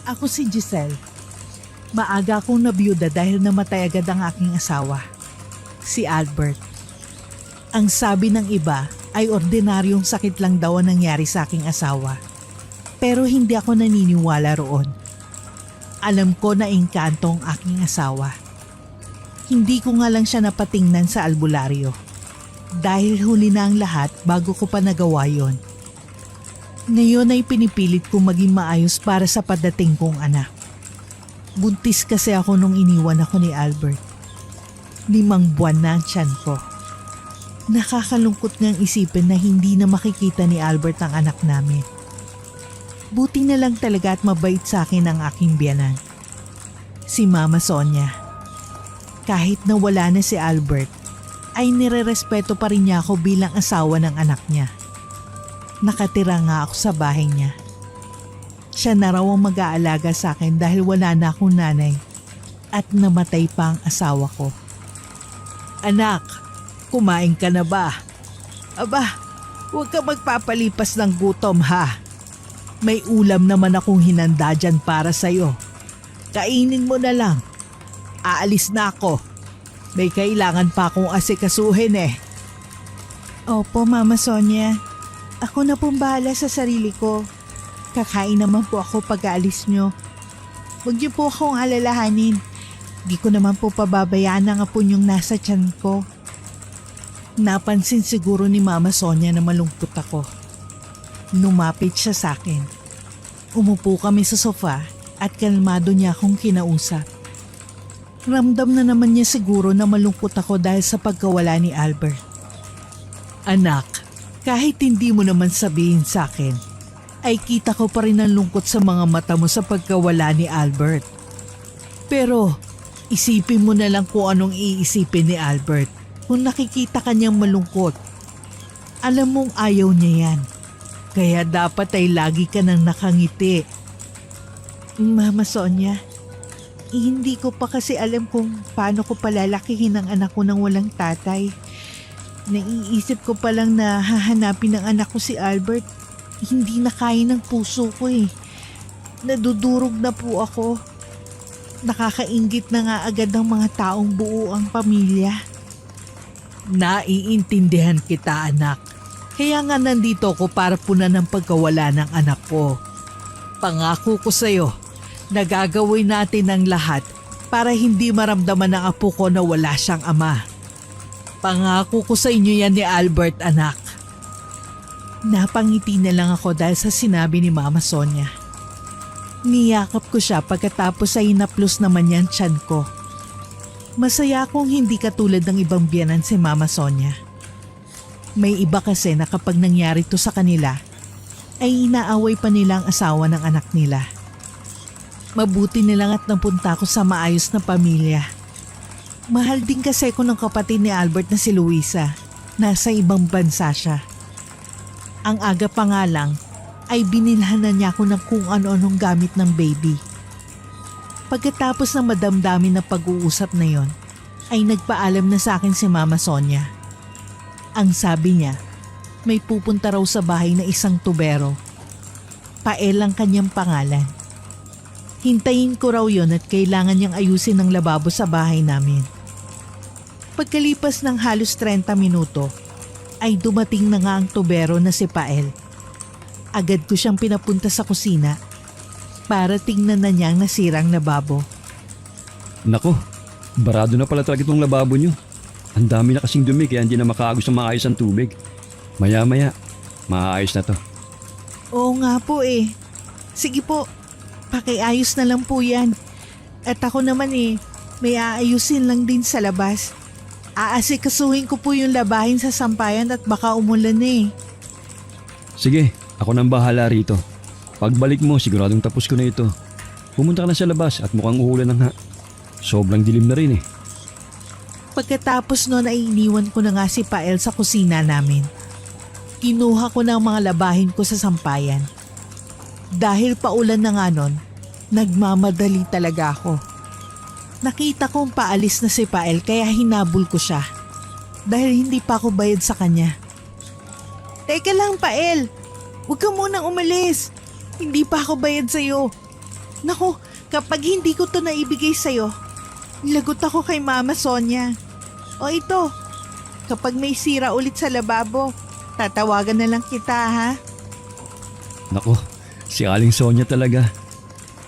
Ako si Giselle. Maaga akong nabiyuda dahil namatay agad ang aking asawa, si Albert. Ang sabi ng iba ay ordinaryong sakit lang daw ang nangyari sa aking asawa. Pero hindi ako naniniwala roon. Alam ko na engkanto ang aking asawa. Hindi ko nga lang siya napatingnan sa albularyo. Dahil huli na ang lahat bago ko pa nagawa yon. Ngayon ay pinipilit kong maging maayos para sa padating kong anak. Buntis kasi ako nung iniwan ako ni Albert. 5 buwan na ang tiyan ko. Nakakalungkot ngang isipin na hindi na makikita ni Albert ang anak namin. Buti na lang talaga at mabait sa akin ang aking biyanan, si Mama Sonia. Kahit na wala na si Albert, ay nirerespeto pa rin niya ako bilang asawa ng anak niya. Nakatira nga ako sa bahay niya. Siya na raw ang mag-aalaga sa akin dahil wala na akong nanay at namatay pa ang asawa ko. Anak, kumain ka na ba? Aba, huwag ka magpapalipas ng gutom ha. May ulam naman akong hinanda dyan para sa'yo. Kainin mo na lang. Aalis na ako. May kailangan pa akong asikasuhin eh. Opo, Mama Sonia. Ako na pong bahala sa sarili ko. Kakain naman po ako pag-aalis nyo. Huwag niyo po akong alalahanin. Di ko naman po pababayaan ang apo niyong nasa tiyan ko. Napansin siguro ni Mama Sonia na malungkot ako. Lumapit siya sa akin. Umupo kami sa sofa at kalmado niya akong kinausap. Ramdam na naman niya siguro na malungkot ako dahil sa pagkawala ni Albert. Anak, kahit hindi mo naman sabihin sa akin, ay kita ko pa rin ang lungkot sa mga mata mo sa pagkawala ni Albert. Pero isipin mo na lang kung anong iisipin ni Albert kung nakikita kanyang malungkot. Alam mong ayaw niya yan. Kaya dapat ay lagi ka nang nakangiti. Mama Sonia, hindi ko pa kasi alam kung paano ko palalakihin ang anak ko nang walang tatay. Naiisip ko pa lang na hahanapin ng anak ko si Albert. Hindi na kaya ng puso ko eh. Nadudurog na po ako. Nakakainggit na nga agad ng mga taong buo ang pamilya. Naiintindihan kita, anak. Kaya nga nandito ako para punan ng pagkawala ng anak ko. Pangako ko sa'yo, nagagawin natin ang lahat para hindi maramdaman ng apo ko na wala siyang ama. Pangako ko sa inyo yan ni Albert, anak. Napangiti na lang ako dahil sa sinabi ni Mama Sonia. Niyakap ko siya pagkatapos ay hinaplos naman niya ang tiyan ko. Masaya akong hindi katulad ng ibang biyanan si Mama Sonia. May iba kasi na kapag nangyari to sa kanila, ay inaaway pa nila ang asawa ng anak nila. Mabuti nilang at napunta ako sa maayos na pamilya. Mahal din kasi ko ng kapatid ni Albert na si Luisa. Nasa ibang bansa siya. Ang aga pa nga lang ay binilhan na niya ako ng kung ano-anong gamit ng baby. Pagkatapos ng madamdamin na pag-uusap na yon, ay nagpaalam na sa akin si Mama Sonia. Ang sabi niya, may pupunta raw sa bahay na isang tubero. Pael ang kanyang pangalan. Hintayin ko raw yon at kailangan niyang ayusin ang lababo sa bahay namin. Pagkalipas ng halos 30 minuto, ay dumating na nga ang tubero na si Pael. Agad ko siyang pinapunta sa kusina para tingnan na niya ang nasirang lababo. Nako, barado na pala talaga itong lababo niyo. Ang dami na kasing dumi kaya hindi na makaagos ng maayos ang tubig. Maya-maya, maayos na to. Oo nga po eh. Sige po, pakiayos na lang po yan. At ako naman may aayusin lang din sa labas. Aasikasuhin ko po yung labahin sa sampayan at baka umulan na eh. Sige, ako nang bahala rito. Pagbalik mo, siguradong tapos ko na ito. Pumunta ka na sa labas at mukhang uulan na nga. Sobrang dilim na rin eh. Pagkatapos noon ay iniwan ko na nga si Pael sa kusina namin. Kinuha ko na ang mga labahin ko sa sampayan. Dahil paulan na nga noon, nagmamadali talaga ako. Nakita kong paalis na si Pael kaya hinabol ko siya. Dahil hindi pa ako bayad sa kanya. Teka lang Pael, huwag ka munang umalis. Hindi pa ako bayad sa'yo. Naku, kapag hindi ko to naibigay sa'yo, lagot ako kay Mama Sonia. O ito, kapag may sira ulit sa lababo, tatawagan na lang kita ha. Nako, si Aling Sonia talaga.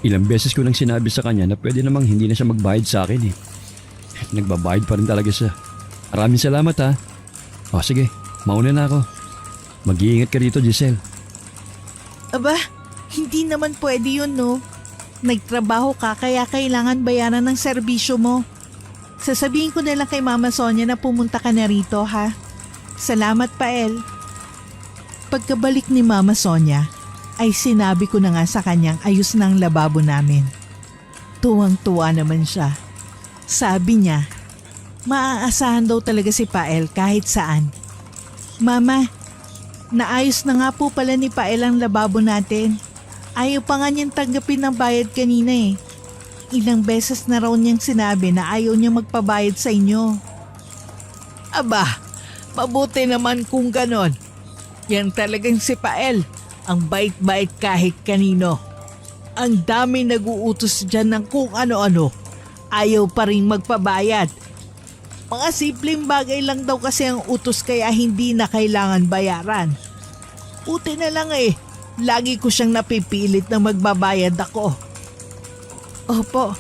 Ilang beses ko nang sinabi sa kanya na pwede namang hindi na siya magbayad sa akin eh. Nagbabayad pa rin talaga siya. Maraming salamat ha. O sige, mauna na ako. Mag-iingat ka rito, Giselle. Aba, hindi naman pwede yun no. Nagtrabaho ka kaya kailangan bayaran ng serbisyo mo. Sasabihin ko na lang kay Mama Sonia na pumunta ka na rito ha. Salamat Pael. Pagkabalik ni Mama Sonia, ay sinabi ko na nga sa kanyang ayos ng lababo namin. Tuwang-tuwa naman siya. Sabi niya, maaasahan daw talaga si Pael kahit saan. Mama, naayos na nga po pala ni Pael ang lababo natin. Ayaw pa nga niyang tanggapin ng bayad kanina eh. Ilang beses na raw niyang sinabi na ayaw niya magpabayad sa inyo. Aba, mabuti naman kung ganon. Yan talagang si Pael. Ang bait-bait kahit kanino. Ang dami nag-uutos dyan ng kung ano-ano. Ayaw pa rin magpabayad. Mga simpleng bagay lang daw kasi ang utos kaya hindi na kailangan bayaran. Buti na lang eh. Lagi ko siyang napipilit na magbabayad ako. Opo,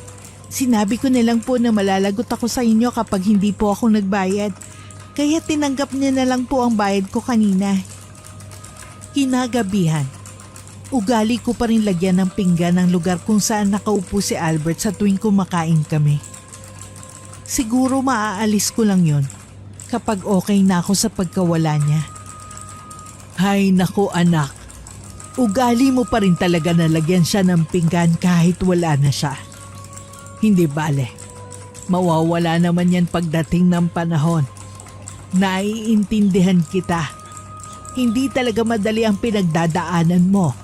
sinabi ko na lang po na malalagot ako sa inyo kapag hindi po ako nagbayad. Kaya tinanggap niya na lang po ang bayad ko kanina. Kinagabihan, ugali ko pa rin lagyan ng pinggan ng lugar kung saan nakaupo si Albert sa tuwing kumakain kami. Siguro maaalis ko lang yon kapag okay na ako sa pagkawala niya. Hay naku anak, ugali mo pa rin talaga na lagyan siya ng pinggan kahit wala na siya. Hindi bale, mawawala naman yan pagdating ng panahon. Naiintindihan kita. Hindi talaga madali ang pinagdadaanan mo.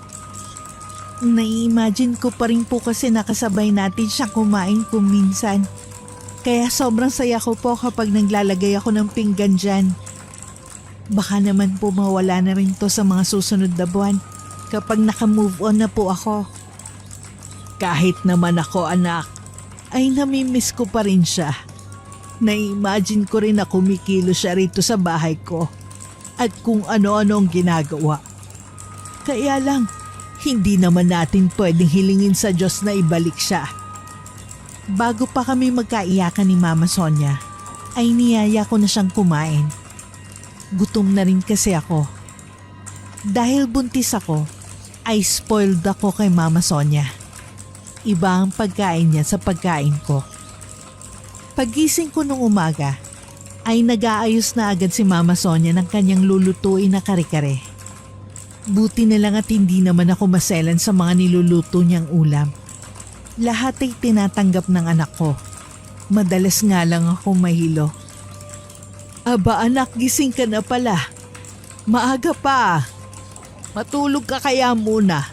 Nai-imagine ko pa rin po kasi nakasabay natin siya kumain kung minsan. Kaya sobrang saya ko po kapag naglalagay ako ng pinggan dyan. Baka naman po mawala na rin to sa mga susunod na buwan kapag naka-move on na po ako. Kahit naman ako anak, ay namimiss ko pa rin siya. Nai-imagine ko rin na kumikilo siya rito sa bahay ko. At kung ano-ano ang ginagawa. Kaya lang, hindi naman natin pwedeng hilingin sa Diyos na ibalik siya. Bago pa kami magkaiyakan ni Mama Sonia, ay niyaya ko na siyang kumain. Gutom na rin kasi ako. Dahil buntis ako, ay spoiled ako kay Mama Sonia. Iba ang pagkain niya sa pagkain ko. Pagising ko nung umaga, ay nag-aayos na agad si Mama Sonia ng kanyang lulutuin na kare-kare. Buti na lang at hindi naman ako maselan sa mga niluluto niyang ulam. Lahat ay tinatanggap ng anak ko. Madalas nga lang ako mahilo. Aba anak, gising ka na pala. Maaga pa. Matulog ka kaya muna.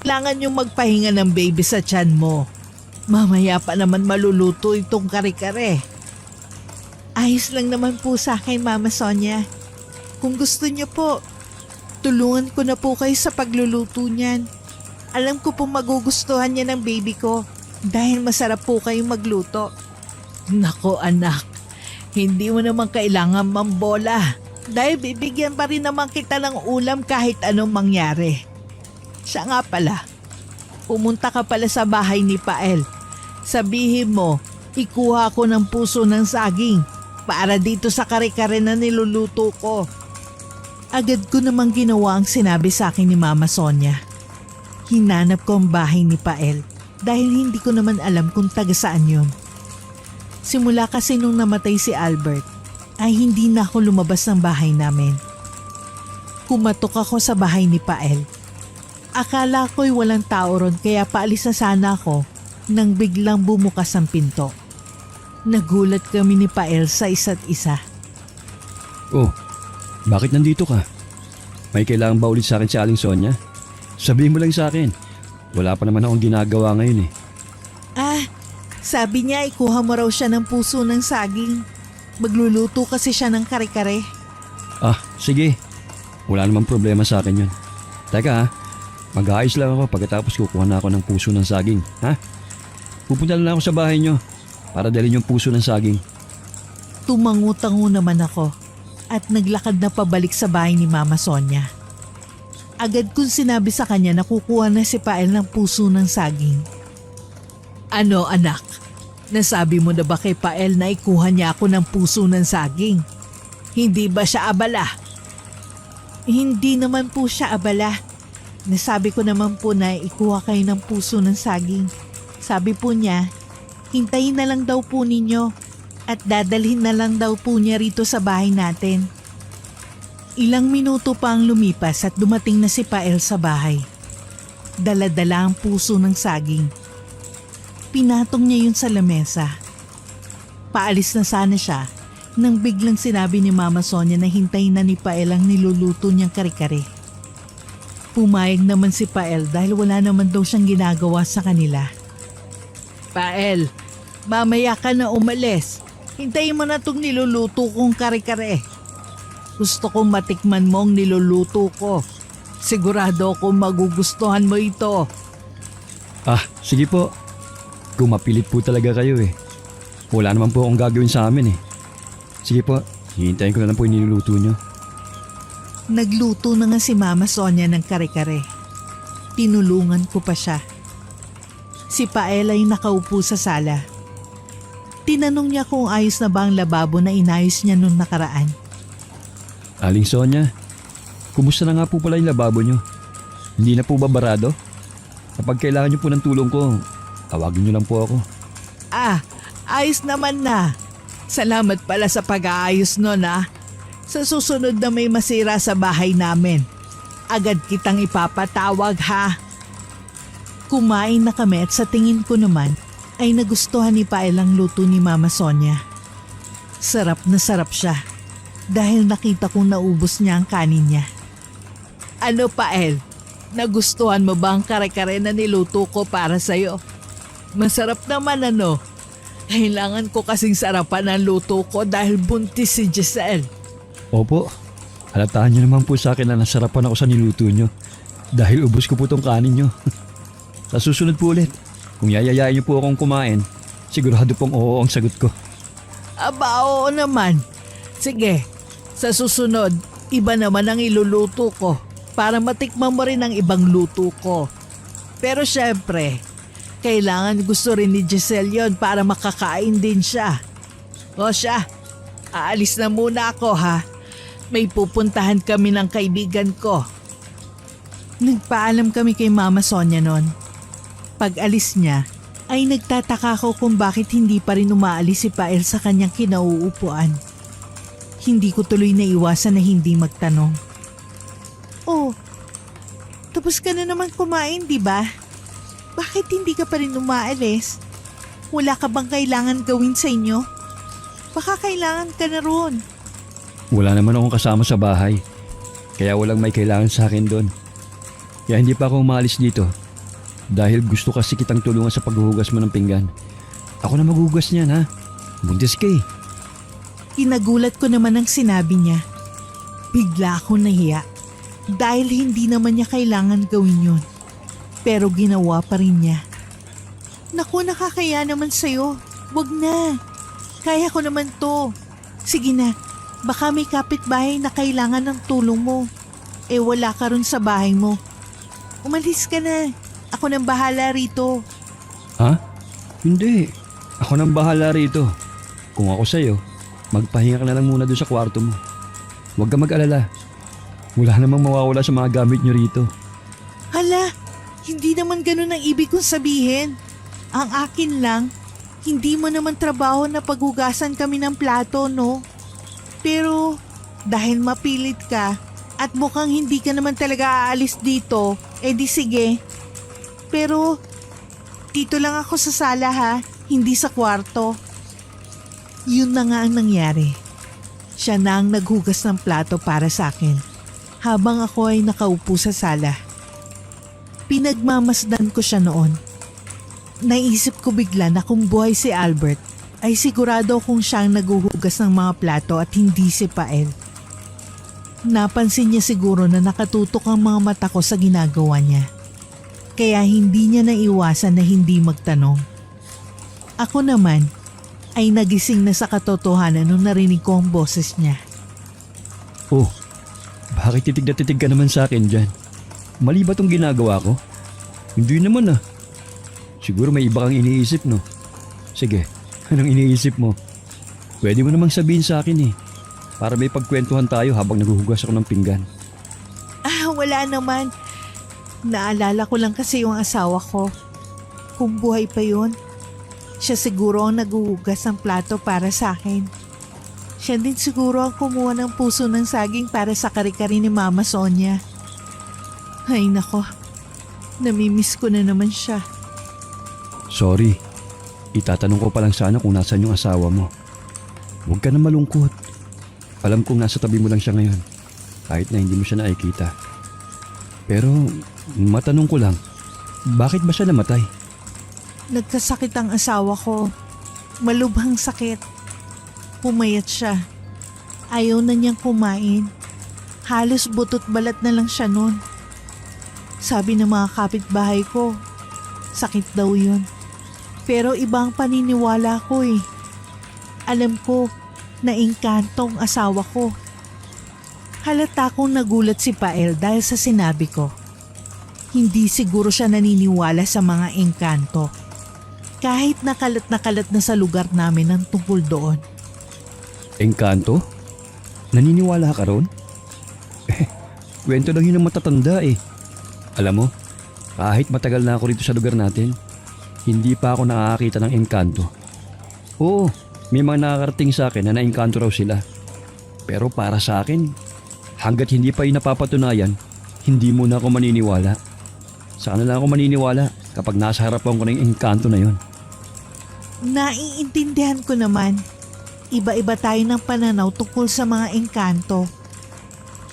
Kailangan yung magpahinga ng baby sa tiyan mo. Mamaya pa naman maluluto itong kare-kare. Ayos lang naman po sa akin, Mama Sonia. Kung gusto niyo po, tulungan ko na po kayo sa pagluluto niyan. Alam ko pong magugustuhan niya ng baby ko dahil masarap po kayong magluto. Nako anak, hindi mo naman kailangan mambola dahil bibigyan pa rin naman kita ng ulam kahit anong mangyari. Siya nga pala, pumunta ka pala sa bahay ni Pael. Sabihin mo, ikuha ko ng puso ng saging para dito sa kare-kare na niluluto ko. Agad ko namang ginawa ang sinabi sa akin ni Mama Sonia. Hinanap ko ang bahay ni Pael dahil hindi ko naman alam kung taga saan yun. Simula kasi nung namatay si Albert, ay hindi na ako lumabas ng bahay namin. Kumatok ako sa bahay ni Pael. Akala ko'y walang tao ron kaya paalis na sana ako nang biglang bumukas ang pinto. Nagulat kami ni Pael sa isa't isa. Oh, bakit nandito ka? May kailangan ba ulit sa akin si Aling Sonia? Sabihin mo lang sa akin. Wala pa naman akong ginagawa ngayon eh. Sabi niya ikuha mo raw siya ng puso ng saging. Magluluto kasi siya ng kare-kare. Sige. Wala namang problema sa akin yun. Teka Mag-aayos lang ako pagkatapos kukuha na ako ng puso ng saging, ha? Pupunta na lang ako sa bahay nyo para dalhin yung puso ng saging. Tumango-tango naman ako at naglakad na pabalik sa bahay ni Mama Sonia. Agad kong sinabi sa kanya na kukuha na si Pael ng puso ng saging. Ano anak? Nasabi mo na ba kay Pael na ikuha niya ako ng puso ng saging? Hindi ba siya abala? Hindi naman po siya abala. Nasabi ko naman po na ikuha kayo ng puso ng saging. Sabi po niya, hintayin na lang daw po ninyo at dadalhin na lang daw po niya rito sa bahay natin. Ilang minuto pa ang lumipas at dumating na si Pael sa bahay. Dala-dala ang puso ng saging. Pinatong niya yun sa lamesa. Paalis na sana siya nang biglang sinabi ni Mama Sonia na hintayin na ni Pael ang niluluto niyang kare-kare. Pumayag naman si Pael dahil wala naman daw siyang ginagawa sa kanila. Pael, mamaya ka na umalis. Hintayin mo na itong niluluto kong kare-kare. Gusto kong matikman mo ang niluluto ko. Sigurado akong magugustuhan mo ito. Ah, sige po. Kung mapilit po talaga kayo eh. Wala naman po akong gagawin sa amin eh. Sige po, hihintayin ko na lang po yung niluluto nyo. Nagluto na nga si Mama Sonia ng kare-kare. Tinulungan ko pa siya. Si Pael ay nakaupo sa sala. Tinanong niya kung ayos na ba ang lababo na inayos niya nung nakaraan. Aling Sonia, kumusta na nga po pala yung lababo nyo? Hindi na po ba barado? Kapag kailangan nyo po ng tulong ko, tawagin nyo lang po ako. Ah, ayos naman na. Salamat pala sa pag-aayos nun ah. Sa susunod na may masira sa bahay namin, agad kitang ipapatawag ha. Kumain na kami at sa tingin ko naman ay nagustuhan ni Pael ang luto ni Mama Sonia. Sarap na sarap siya dahil nakita kong naubos niya ang kanin niya. Ano Pael, nagustuhan mo ba ang kare-kare na niluto ko para sa'yo? Masarap naman ano. Kailangan ko kasing sarapan ang luto ko dahil buntis si Giselle. Opo, halatahan nyo naman po sa akin na nasarapan ako sa niluto nyo dahil ubos ko po tong kanin nyo. Sa susunod po ulit, kung yayayain nyo po akong kumain, sigurado pong oo ang sagot ko. Aba, oo naman. Sige, sa susunod, iba naman ang iluluto ko para matikman mo rin ang ibang luto ko. Pero syempre, kailangan gusto rin ni Giselle yon para makakain din siya. O siya, aalis na muna ako ha. May pupuntahan kami ng kaibigan ko. Nagpaalam kami kay Mama Sonia noon. Pag alis niya, ay nagtataka ko kung bakit hindi pa rin umaalis si Pael sa kanyang kinauupuan. Hindi ko tuloy naiwasan na hindi magtanong. Oh, tapos ka na naman kumain, di ba? Bakit hindi ka pa rin umaalis? Wala ka bang kailangan gawin sa inyo? Baka kailangan ka na roon. Wala naman akong kasama sa bahay, kaya walang may kailangan sa akin doon. Kaya hindi pa ako umalis dito dahil gusto kasi kitang tulungan sa paghuhugas mo ng pinggan. Ako na maghuhugas niyan ha. Buntis ka eh. Kinagulat ko naman ang sinabi niya. Bigla ako nahiya dahil hindi naman niya kailangan gawin yun. Pero ginawa pa rin niya. Naku, nakakaya naman sa'yo. Wag na. Kaya ko naman to. Sige na, baka may kapitbahay na kailangan ng tulong mo. Eh wala ka ron sa bahay mo. Umalis ka na. Ako nang bahala rito. Ha? Hindi. Ako nang bahala rito. Kung ako sa'yo, magpahinga ka na lang muna doon sa kwarto mo. Huwag ka mag-alala. Wala namang mawawala sa mga gamit nyo rito. Hala, hindi naman ganun ang ibig kong sabihin. Ang akin lang, hindi mo naman trabaho na paghugasan kami ng plato, no? Pero dahil mapilit ka at mukhang hindi ka naman talaga aalis dito, di sige. Pero dito lang ako sa sala ha, hindi sa kwarto. Yun na nga ang nangyari. Siya na ang naghugas ng plato para sa akin habang ako ay nakaupo sa sala. Pinagmamasdan ko siya noon. Naisip ko bigla na kung buhay si Albert, ay sigurado kung siyang naghuhugas ng mga plato at hindi si Pael. Napansin niya siguro na nakatutok ang mga mata ko sa ginagawa niya. Kaya hindi niya naiwasan na hindi magtanong. Ako naman ay nagising na sa katotohanan nung narinig ko ang boses niya. Oh, bakit titig na titig ka naman sa akin dyan? Mali ba tong ginagawa ko? Hindi naman ah. Siguro may iba kang iniisip no? Sige, anong iniisip mo? Pwede mo namang sabihin sa akin eh. Para may pagkwentuhan tayo habang naghuhugas ako ng pinggan. Wala naman. Naalala ko lang kasi yung asawa ko. Kung buhay pa yun, siya siguro ang naghuhugas ng plato para sa akin. Siya din siguro ang kumuha ng puso ng saging para sa kare-kare ni Mama Sonia. Ay nako, namimiss ko na naman siya. Sorry, itatanong ko pa lang sana kung nasan yung asawa mo. Huwag ka na malungkot. Alam kong nasa tabi mo lang siya ngayon, kahit na hindi mo siya nakikita. Pero matanong ko lang, bakit ba siya namatay? Nagkasakit ang asawa ko. Malubhang sakit. Pumayat siya. Ayaw na niyang kumain. Halos butot balat na lang siya nun. Sabi ng mga kapitbahay ko, sakit daw yun. Pero ibang paniniwala ko eh. Alam ko na engkantong asawa ko. Halata kong nagulat si Pael dahil sa sinabi ko. Hindi siguro siya naniniwala sa mga engkanto. Kahit nakalat na sa lugar namin ang tungkol doon. Engkanto? Naniniwala ka ron? Kwento lang yun ng matatanda eh. Alam mo, kahit matagal na ako rito sa lugar natin, hindi pa ako nakakakita ng engkanto. Oo, may mga nakakarating sa akin na naengkanto raw sila. Pero para sa akin, hanggat hindi pa yun napapatunayan, hindi muna ako maniniwala. Saka na lang ako maniniwala kapag nasa harapan ko ng engkanto na yun. Naiintindihan ko naman. Iba-iba tayo ng pananaw tungkol sa mga engkanto.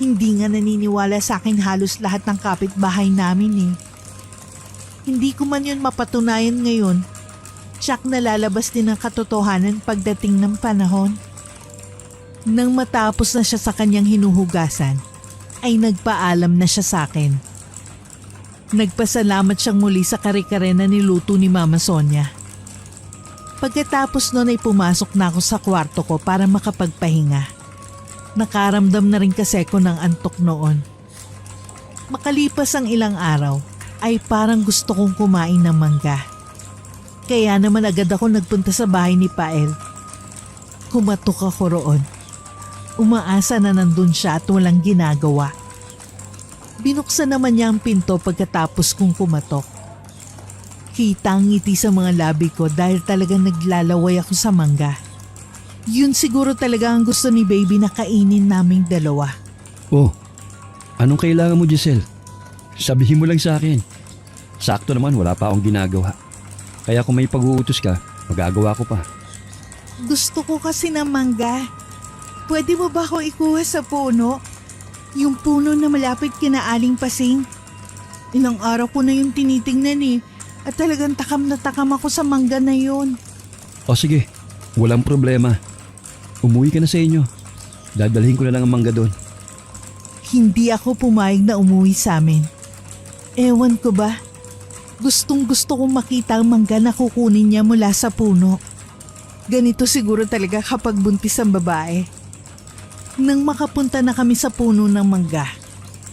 Hindi nga naniniwala sa akin halos lahat ng kapitbahay namin eh. Hindi ko man yun mapatunayan ngayon. Tsak nalalabas din ang katotohanan pagdating ng panahon. Nang matapos na siya sa kanyang hinuhugasan, ay nagpaalam na siya sa akin. Nagpasalamat siyang muli sa kare-kare na niluto ni Mama Sonia. Pagkatapos noon ay pumasok na ako sa kwarto ko para makapagpahinga. Nakaramdam na rin kasi ko ng antok noon. Makalipas ang ilang araw, ay parang gusto kong kumain ng mangga. Kaya naman agad ako nagpunta sa bahay ni Pael. Kumatok ako roon. Umaasa na nandun siya at walang ginagawa. Binuksan naman niya ang pinto pagkatapos kong kumatok. Kita ang ngiti sa mga labi ko dahil talagang naglalaway ako sa mangga. Yun siguro talaga ang gusto ni baby na kainin naming dalawa. Oh, anong kailangan mo, Giselle? Sabihin mo lang sa akin. Sakto naman, wala pa akong ginagawa. Kaya kung may pag-uutos ka, magagawa ko pa. Gusto ko kasi ng mangga. Pwede mo ba ako ikuha sa puno? Yung puno na malapit kina Aling Pasing. Ilang araw ko na yung tinitingnan eh. At talagang takam na takam ako sa mangga na yun. O sige, walang problema. Umuwi ka na sa inyo. Dadalhin ko na lang ang mangga doon. Hindi ako pumayag na umuwi sa amin. Ewan ko ba? Gustong gusto kong makita ang mangga na kukunin niya mula sa puno. Ganito siguro talaga kapag buntis ang babae. Nang makapunta na kami sa puno ng mangga,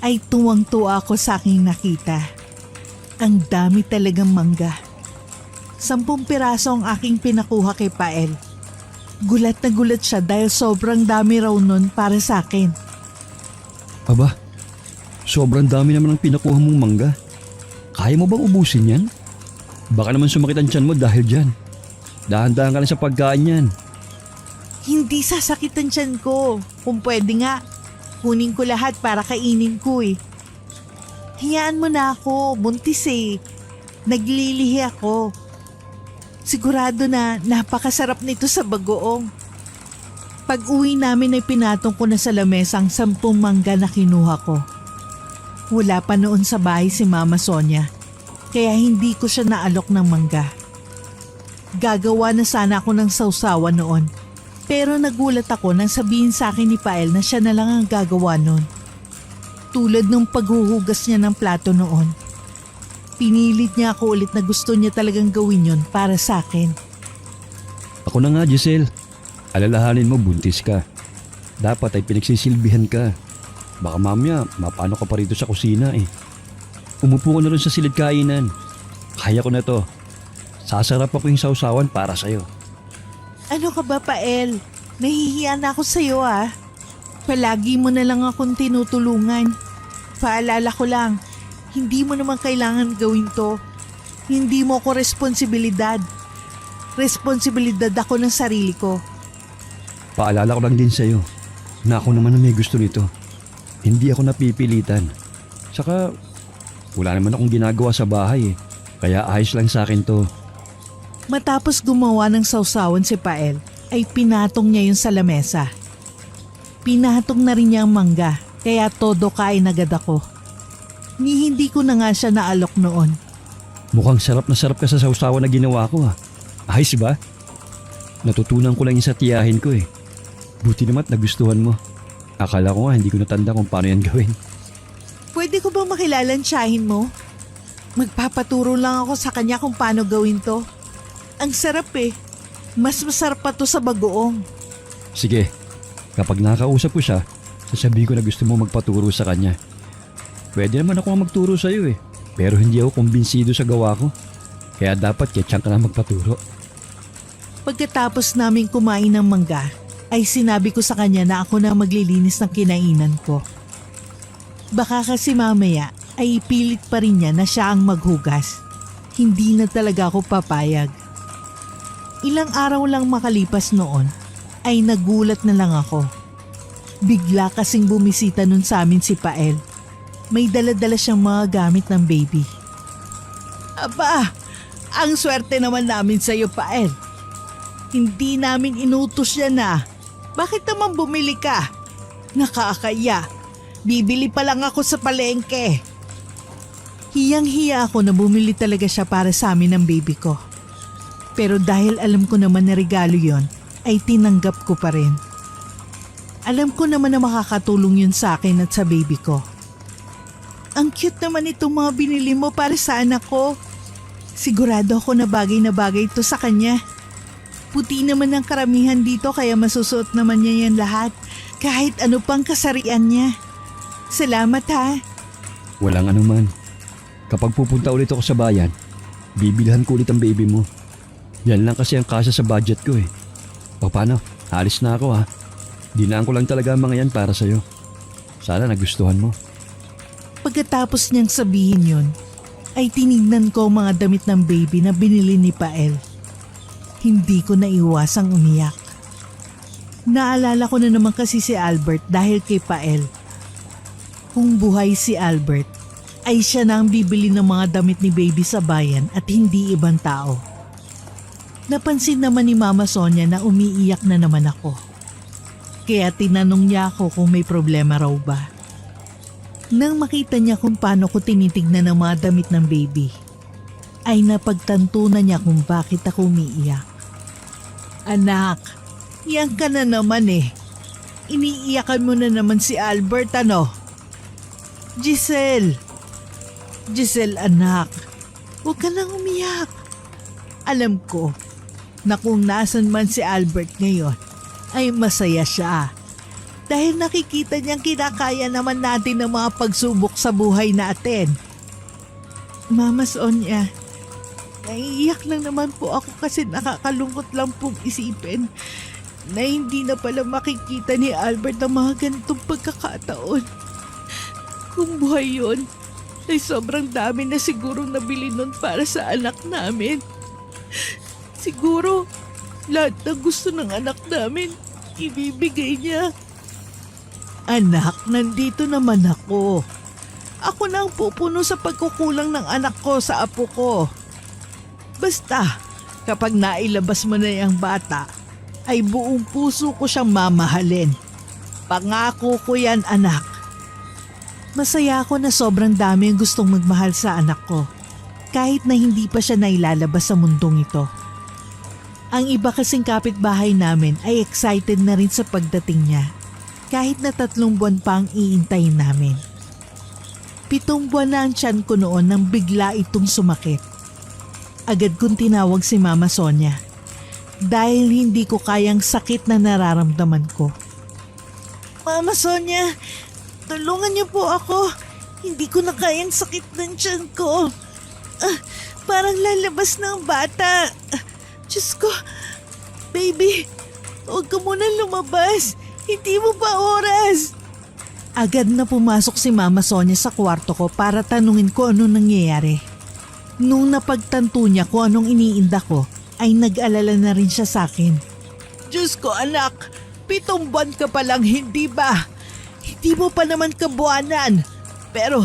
ay tuwang-tuwa ako sa aking nakita. Ang dami talagang mangga. 10 piraso ang aking pinakuha kay Pael. Gulat na gulat siya dahil sobrang dami raw nun para sa akin. Aba, sobrang dami naman ang pinakuha mong mangga. Kaya mo bang ubusin yan? Baka naman sumakit ang tiyan mo dahil dyan. Dahan-dahan ka lang sa pagkain yan. Hindi sasakitan tiyan ko. Kung pwede nga, kunin ko lahat para kainin ko eh. Hiyaan mo na ako, buntis eh. Naglilihi ako. Sigurado na napakasarap nito sa bagoong. Pag uwi namin ay pinatong ko na sa lamesa ang 10 mangga na kinuha ko. Wala pa noon sa bahay si Mama Sonia, kaya hindi ko siya naalok ng mangga. Gagawa na sana ako ng sausawa noon, pero nagulat ako nang sabihin sa akin ni Pael na siya na lang ang gagawa noon. Tulad ng paghuhugas niya ng plato noon. Pinilit niya ako ulit na gusto niya talagang gawin yon para sa akin. Ako na nga, Giselle. Alalahanin mo, buntis ka. Dapat ay pinagsisilbihan ka. Baka mamaya, mapano ka pa rito sa kusina eh. Umupo ka na rin sa silid kainan. Kaya ko na to. Sasarap ako yung sausawan para sa'yo. Ano ka ba, Pael? Nahihiya na ako sa'yo ah. Palagi mo na lang akong tinutulungan. Paalala ko lang, hindi mo naman kailangan gawin to. Hindi mo ako responsibilidad. Responsibilidad ako ng sarili ko. Paalala ko lang din sa'yo na ako naman ang may gusto nito. Hindi ako napipilitan. Saka, wala naman akong ginagawa sa bahay eh. Kaya ayos lang sa akin to. Matapos gumawa ng sausawan si Pael, ay pinatong niya yun sa lamesa. Pinatong na rin niya ang mangga, kaya todo kain agad ako. Ni hindi ko na nga siya naalok noon. Mukhang sarap na sarap ka sa sausawan na ginawa ko ah. Ayos ba? Natutunan ko lang yung sa tiyahin ko eh. Buti naman nagustuhan mo. Akala ko nga hindi ko natanda kung paano yan gawin. Pwede ko bang makilala ang tiyahin mo? Magpapaturo lang ako sa kanya kung paano gawin to. Ang sarap eh. Mas masarap pa to sa bagoong. Sige, kapag nakausap ko siya, sasabihin ko na gusto mo magpaturo sa kanya. Pwede naman ako magturo sa'yo eh. Pero hindi ako kumbinsido sa gawa ko. Kaya dapat ketsyang ka na magpaturo. Pagkatapos namin kumain ng mangga, ay sinabi ko sa kanya na ako na maglilinis ng kinainan ko. Baka kasi mamaya ay ipilit pa rin niya na siya ang maghugas. Hindi na talaga ako papayag. Ilang araw lang makalipas noon, ay nagulat na lang ako. Bigla kasing bumisita nun sa amin si Pael. May dala-dala siyang mga gamit ng baby. Aba, ang swerte naman namin sa iyo, Pael. Hindi namin inutos yan ah. Bakit naman bumili ka? Nakakaya. Bibili pa lang ako sa palengke. Hiyang-hiya ako na bumili talaga siya para sa amin ng baby ko. Pero dahil alam ko naman na regalo yon, ay tinanggap ko pa rin. Alam ko naman na makakatulong yun sa akin at sa baby ko. Ang cute naman itong mga binili mo para sa anak ko. Sigurado ako na bagay ito sa kanya. Puti naman ang karamihan dito kaya masusuot naman niya yan lahat. Kahit ano pang kasarian niya. Salamat ha. Walang anuman. Kapag pupunta ulit ako sa bayan, bibilhan ko ulit ang baby mo. Yan lang kasi ang kasya sa budget ko eh. O paano? Alis na ako ha. Dinaan ko lang talaga ang mga yan para sa'yo. Sana nagustuhan mo. Pagkatapos niyang sabihin yun, ay tinignan ko ang mga damit ng baby na binili ni Pael. Hindi ko naiwasang umiyak. Naalala ko na naman kasi si Albert dahil kay Pael. Kung buhay si Albert, ay siya na ang bibili ng mga damit ni baby sa bayan at hindi ibang tao. Napansin naman ni Mama Sonia na umiiyak na naman ako. Kaya tinanong niya ako kung may problema raw ba. Nang makita niya kung paano ko tinitignan ang mga damit ng baby, ay napagtanto na niya kung bakit ako umiiyak. Anak, yan ka na naman eh. Iniiyakan mo na naman si Albert ano? Giselle anak, huwag ka nang umiyak. Alam ko na kung nasan man si Albert ngayon ay masaya siya. Dahil nakikita niyang kinakaya naman natin ng mga pagsubok sa buhay natin. Mama Sonia, naiiyak lang naman po ako kasi nakakalungkot lang pong isipin na hindi na pala makikita ni Albert ang mga ganitong pagkakataon. Kung buhay yun, ay sobrang dami na siguro nabili nun para sa anak namin. Siguro, lahat ng gusto ng anak namin, ibibigay niya. Anak, nandito naman ako. Ako na ang pupuno sa pagkukulang ng anak ko sa apo ko. Basta, kapag nailabas mo na yung bata, ay buong puso ko siyang mamahalin. Pangako ko yan, anak. Masaya ako na sobrang dami ang gustong magmahal sa anak ko, kahit na hindi pa siya nailalabas sa mundong ito. Ang iba kasing kapitbahay namin ay excited na rin sa pagdating niya, kahit na 3 buwan pa ang iintayin namin. 7 buwan na ang tiyan ko noon nang bigla itong sumakit. Agad kong tinawag si Mama Sonia dahil hindi ko kayang sakit na nararamdaman ko. Mama Sonia, tulungan niyo po ako. Hindi ko na kayang sakit ng tiyan ko. Parang lalabas na ang bata. Diyos ko, baby, huwag ka muna lumabas. Hindi mo pa oras. Agad na pumasok si Mama Sonia sa kwarto ko para tanungin ko ano nangyayari. Nung napagtanto niya kung anong iniinda ko, ay nag-alala na rin siya sa akin. Diyos ko anak, 7 buwan ka pa lang, hindi ba? Hindi mo pa naman kabuanan. Pero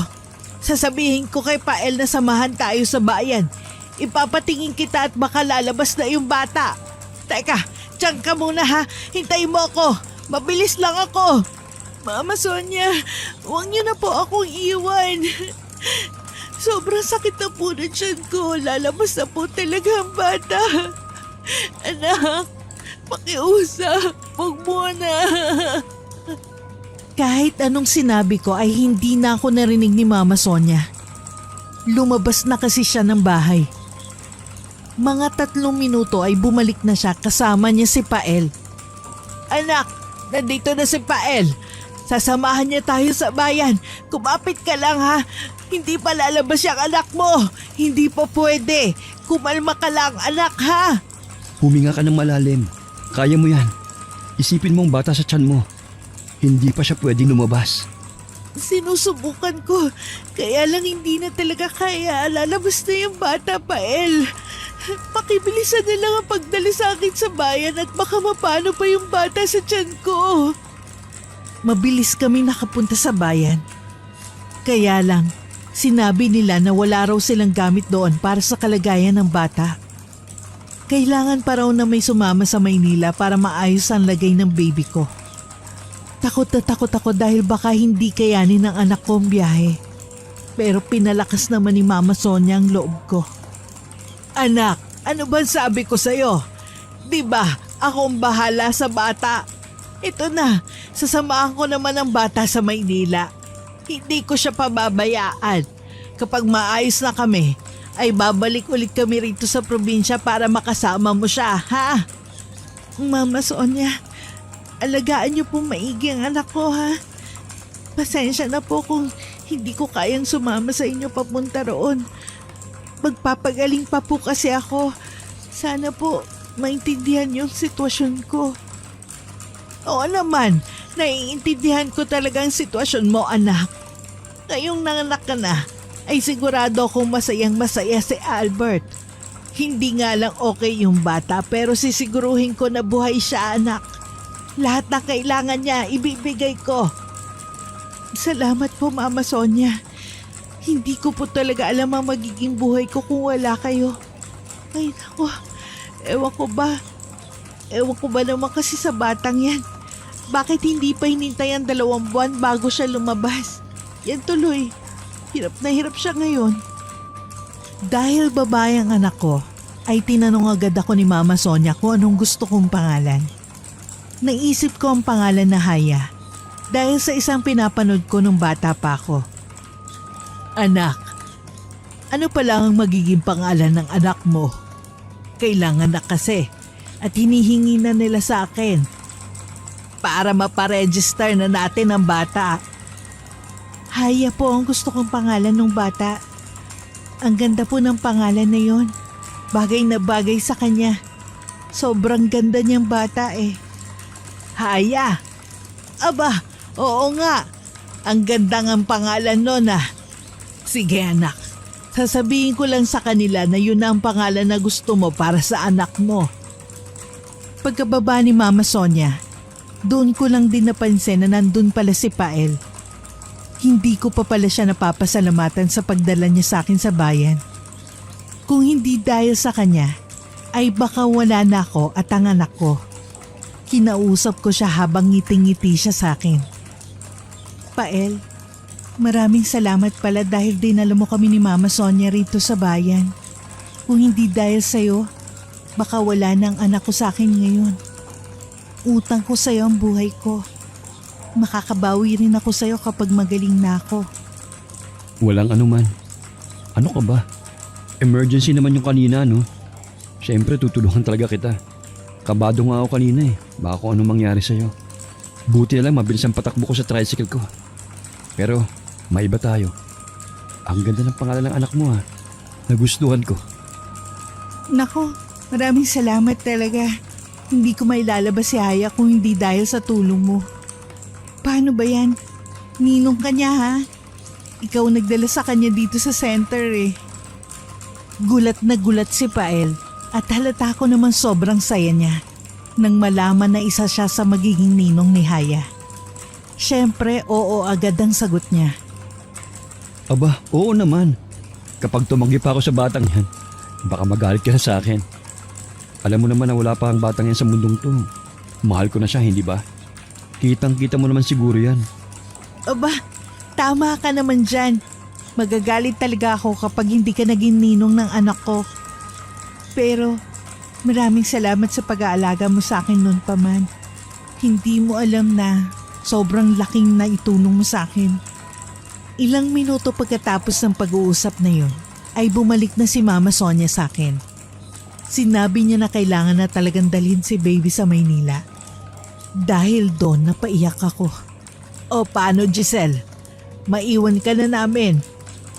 sasabihin ko kay Pael na samahan tayo sa bayan. Ipapatingin kita at baka lalabas na yung bata. Teka, tiyan ka muna ha. Hintayin mo ako. Mabilis lang ako. Mama Sonia, huwag niyo na po akong iwan. Sobrang sakit na po ng tiyan ko. Lalabas na po talaga ang bata. Anak, pakiusap. Huwag mo na. Kahit anong sinabi ko ay hindi na ako narinig ni Mama Sonia. Lumabas na kasi siya ng bahay. Mga 3 minuto ay bumalik na siya kasama niya si Pael. Anak, nandito na si Pael. Sasamahan niya tayo sa bayan. Kumapit ka lang ha. Hindi pa lalabas yung anak mo. Hindi pa pwede. Kumalma ka lang anak ha. Huminga ka ng malalim. Kaya mo yan. Isipin mong bata sa tiyan mo. Hindi pa siya pwedeng lumabas. Sinusubukan ko. Kaya lang hindi na talaga kaya. Lalabas na yung bata, Pael. Pakibilisan na lang ang pagdala sa akin sa bayan at baka mapano pa yung bata sa tiyan ko. Mabilis kami nakapunta sa bayan. Kaya lang, sinabi nila na wala raw silang gamit doon para sa kalagayan ng bata. Kailangan pa raw na may sumama sa Maynila para maayos ang lagay ng baby ko. Takot na takot ako dahil baka hindi kayanin ng anak ko ang biyahe. Pero pinalakas naman ni Mama Sonia ang loob ko. Anak, ano ba sabi ko sa'yo? Diba, akong bahala sa bata. Ito na, sasamahan ko naman ang bata sa Maynila. Hindi ko siya pababayaan. Kapag maayos na kami, ay babalik ulit kami rito sa probinsya para makasama mo siya, ha? Mama Sonia, alagaan niyo po maigi ang anak ko, ha? Pasensya na po kung hindi ko kayang sumama sa inyo papunta roon. Magpapagaling pa po kasi ako. Sana po maintindihan yung sitwasyon ko. Oo naman, naiintindihan ko talaga ang sitwasyon mo, anak. Ngayong nanganak ka na, ay sigurado akong masayang-masaya si Albert. Hindi nga lang okay yung bata pero sisiguruhin ko na buhay siya, anak. Lahat ng kailangan niya, ibibigay ko. Salamat po, Mama Sonia. Hindi ko po talaga alam ang magiging buhay ko kung wala kayo. Ay naku, ewan ko ba naman kasi sa batang yan. Bakit hindi pa hinintay ang 2 buwan bago siya lumabas? Yan tuloy, hirap na hirap siya ngayon. Dahil babae ang anak ko, ay tinanong agad ako ni Mama Sonia kung anong gusto kong pangalan. Naisip ko ang pangalan na Haya dahil sa isang pinapanood ko nung bata pa ako. Anak, ano pala ang magiging pangalan ng anak mo? Kailangan na kasi at hinihingi na nila sa akin para maparegister na natin ang bata. Haya po ang gusto kong pangalan ng bata. Ang ganda po ng pangalan na yon. Bagay na bagay sa kanya. Sobrang ganda niyang bata eh. Haya. Aba, oo nga. Ang ganda ng pangalan nun ah. Sige anak, sasabihin ko lang sa kanila na yun na ang pangalan na gusto mo para sa anak mo. Pagkababa ni Mama Sonia, doon ko lang din napansin na nandun pala si Pael. Hindi ko pa pala siya napapasalamatan sa pagdala niya sa akin sa bayan. Kung hindi dahil sa kanya, ay baka wala na ako at ang anak ko. Kinausap ko siya habang ngiting-ngiti siya sa akin. Pael, maraming salamat pala dahil dinala mo kami ni Mama Sonia rito sa bayan. Kung hindi dahil sa'yo, baka wala na ang anak ko sa akin ngayon. Utang ko sa'yo ang buhay ko. Makakabawi rin ako sa'yo kapag magaling na ako. Walang anuman. Ano ka ba? Emergency naman yung kanina, no? Siyempre, tutulungan talaga kita. Kabado nga ako kanina eh. Baka kung anong mangyari sa'yo. Buti na lang mabilis ang patakbo ko sa tricycle ko. Pero, maiba tayo. Ang ganda ng pangalan ng anak mo ha. Nagustuhan ko. Nako, maraming salamat talaga. Hindi ko mailalabas si Haya kung hindi dahil sa tulong mo. Paano ba yan? Ninong ka niya ha? Ikaw nagdala sa kanya dito sa center eh. Gulat na gulat si Pael at halata ko naman sobrang saya niya nang malaman na isa siya sa magiging ninong ni Haya. Siyempre, oo agad ang sagot niya. Aba, oo naman. Kapag tumanggi pa ako sa batang yan, baka magalit ka na sa akin. Alam mo naman na wala pa ang batang yan sa mundong to. Mahal ko na siya, hindi ba? Kitang-kita mo naman siguro yan. Aba, tama ka naman dyan. Magagalit talaga ako kapag hindi ka naging ninong ng anak ko. Pero maraming salamat sa pag-aalaga mo sa akin noon pa man. Hindi mo alam na sobrang laking naitulong mo sa akin. Ilang minuto pagkatapos ng pag-uusap na yun, ay bumalik na si Mama Sonia sa akin. Sinabi niya na kailangan na talagang dalhin si baby sa Maynila. Dahil doon napaiyak ako. O paano Giselle? Maiwan ka na namin.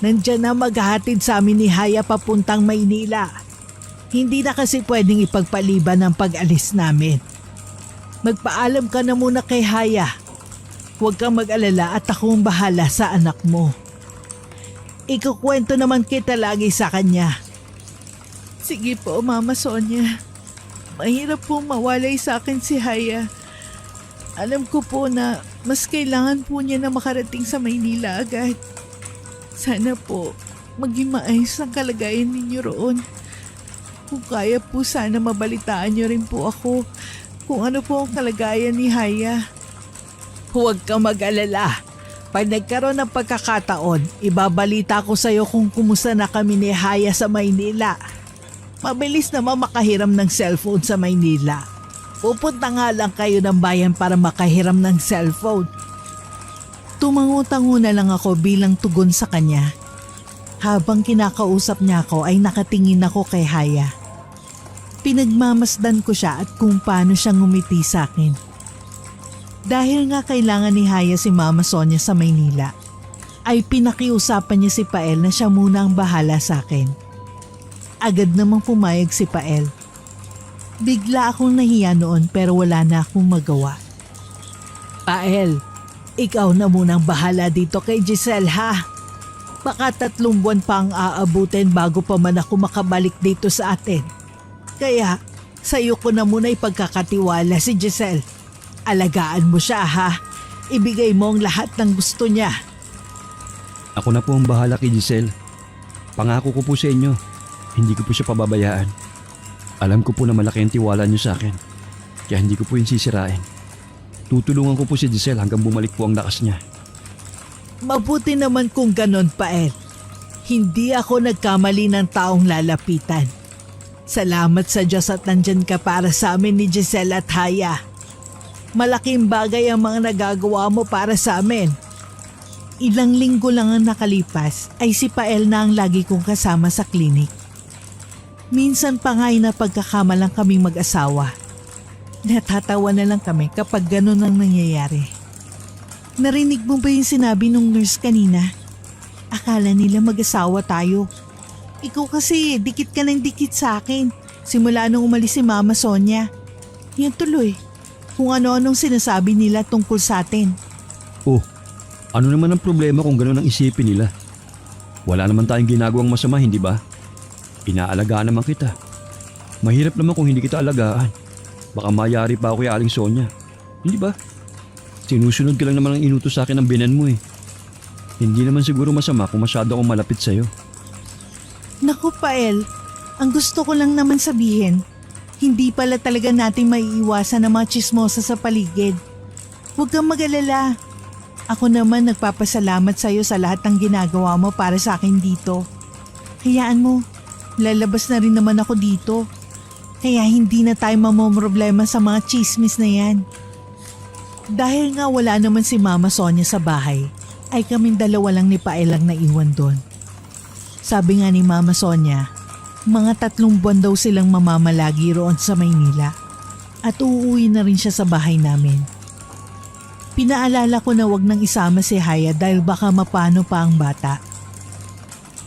Nandiyan na maghahatid sa amin ni Haya papuntang Maynila. Hindi na kasi pwedeng ipagpaliban ang pag-alis namin. Magpaalam ka na muna kay Haya. Huwag kang mag-alala at akong bahala sa anak mo. Ikukwento naman kita lagi sa kanya. Sige po, Mama Sonia. Mahirap po mawalay sa akin si Haya. Alam ko po na mas kailangan po niya na makarating sa Maynila agad. Sana po maging maayos ang kalagayan ninyo roon. Kung kaya po sana mabalitaan niyo rin po ako kung ano po ang kalagayan ni Haya. Huwag kang mag-alala. Pag nagkaroon ng pagkakataon, ibabalita ko sa iyo kung kumusta na kami ni Haya sa Maynila. Mabilis naman makahiram ng cellphone sa Maynila. Pupunta nga lang kayo ng bayan para makahiram ng cellphone. Tumango-tango na lang ako bilang tugon sa kanya. Habang kinakausap niya ako ay nakatingin ako kay Haya. Pinagmamasdan ko siya at kung paano siya ngumiti sa akin. Dahil nga kailangan ni Haya si Mama Sonia sa Maynila, ay pinakiusapan niya si Pael na siya muna ang bahala sa akin. Agad namang pumayag si Pael. Bigla akong nahiya noon pero wala na akong magawa. Pael, ikaw na munang bahala dito kay Giselle ha. Baka 3 buwan pa ang aabutin bago pa man ako makabalik dito sa atin. Kaya sa'yo ko na muna ipagkakatiwala si Giselle. Alagaan mo siya ha. Ibigay mo ang lahat ng gusto niya. Ako na po ang bahala kay Giselle. Pangako ko po sa inyo, hindi ko po siya pababayaan. Alam ko po na malaki ang tiwala niyo sa akin, kaya hindi ko po yung sisirain. Tutulungan ko po si Giselle hanggang bumalik po ang lakas niya. Mabuti naman kung ganon, Pael. Hindi ako nagkamali ng taong lalapitan. Salamat sa Diyos at nandyan ka para sa amin ni Giselle at Haya. Malaking bagay ang mga nagagawa mo para sa amin. Ilang linggo lang ang nakalipas ay si Pael na ang lagi kong kasama sa klinik. Minsan pa nga'y napagkakamalang kaming mag-asawa. Natatawa na lang kami kapag ganun ang nangyayari. Narinig mo ba yung sinabi nung nurse kanina? Akala nila mag-asawa tayo. Ikaw kasi dikit ka ng dikit sa akin simula nung umalis si Mama Sonia. Yan tuloy, kung ano-anong sinasabi nila tungkol sa atin. Oh, ano naman ang problema kung gano'n ang isipin nila? Wala naman tayong ginagawang masama, hindi ba? Inaalagaan naman kita. Mahirap naman kung hindi kita alagaan. Baka mayari pa ako kay Aling Sonia. Hindi ba? Sinusunod ka lang naman ang inutos sa akin ng binan mo eh. Hindi naman siguro masama kung masyado akong malapit sa'yo. Naku Pael, ang gusto ko lang naman sabihin, hindi pala talaga natin maiiwasan ang mga tsismosa sa paligid. Huwag kang mag-alala. Ako naman nagpapasalamat sa'yo sa lahat ng ginagawa mo para sa akin dito. Hayaan mo, lalabas na rin naman ako dito. Kaya hindi na tayo mamomroblema sa mga chismis na yan. Dahil nga wala naman si Mama Sonia sa bahay, ay kaming dalawa lang ni Pael ang naiwan doon. Sabi nga ni Mama Sonia, mga 3 buwan daw silang mamamalagi roon sa Maynila at uuwi na rin siya sa bahay namin. Pinaalala ko na wag nang isama si Haya dahil baka mapano pa ang bata.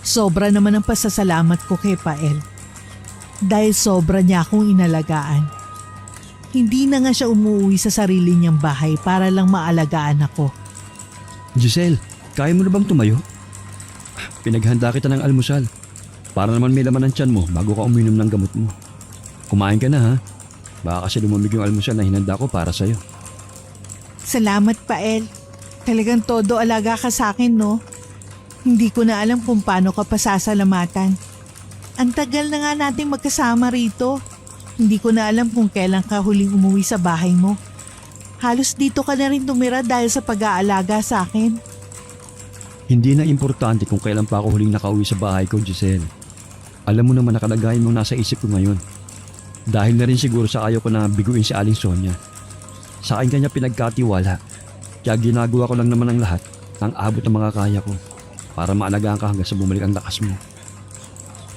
Sobra naman ang pasasalamat ko kay Pael dahil sobra niya akong inalagaan. Hindi na nga siya umuwi sa sarili niyang bahay para lang maalagaan ako. Giselle, kaya mo na bang tumayo? Pinaghanda kita ng almusal. Para naman may laman ang tiyan mo bago ka uminom ng gamot mo. Kumain ka na ha? Baka kasi lumamig yung almusal na hinanda ko para sa'yo. Salamat, Pael. Talagang todo alaga ka sa akin, no? Hindi ko na alam kung paano ka pasasalamatan. Ang tagal na nga nating magkasama rito. Hindi ko na alam kung kailan ka huling umuwi sa bahay mo. Halos dito ka na rin tumira dahil sa pag-aalaga sa akin. Hindi na importante kung kailan pa ako huling nakauwi sa bahay ko, Giselle. Alam mo naman na kalagayan mo nasa isip ko ngayon. Dahil na rin siguro sa ayaw ko na biguin si Aling Sonia. Sa akin kanya pinagkatiwala. Kaya ginagawa ko lang naman ang lahat ng abot ng mga kaya ko para maalagaan ka hanggang sa bumalik ang lakas mo.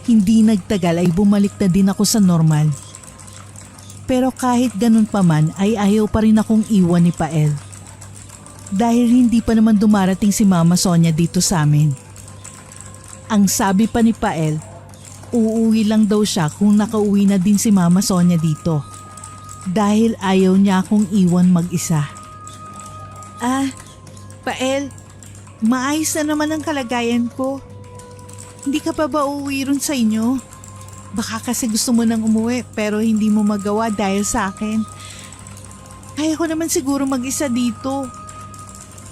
Hindi nagtagal ay bumalik na din ako sa normal. Pero kahit ganun pa man ay ayaw pa rin akong iwan ni Pael. Dahil hindi pa naman dumarating si Mama Sonia dito sa amin. Ang sabi pa ni Pael, uuwi lang daw siya kung nakauwi na din si Mama Sonia dito. Dahil ayaw niya akong iwan mag-isa. Pael, maayos na naman ang kalagayan ko. Hindi ka pa ba uuwi ron sa inyo? Baka kasi gusto mo nang umuwi pero hindi mo magawa dahil sa akin. Kaya ko naman siguro mag-isa dito.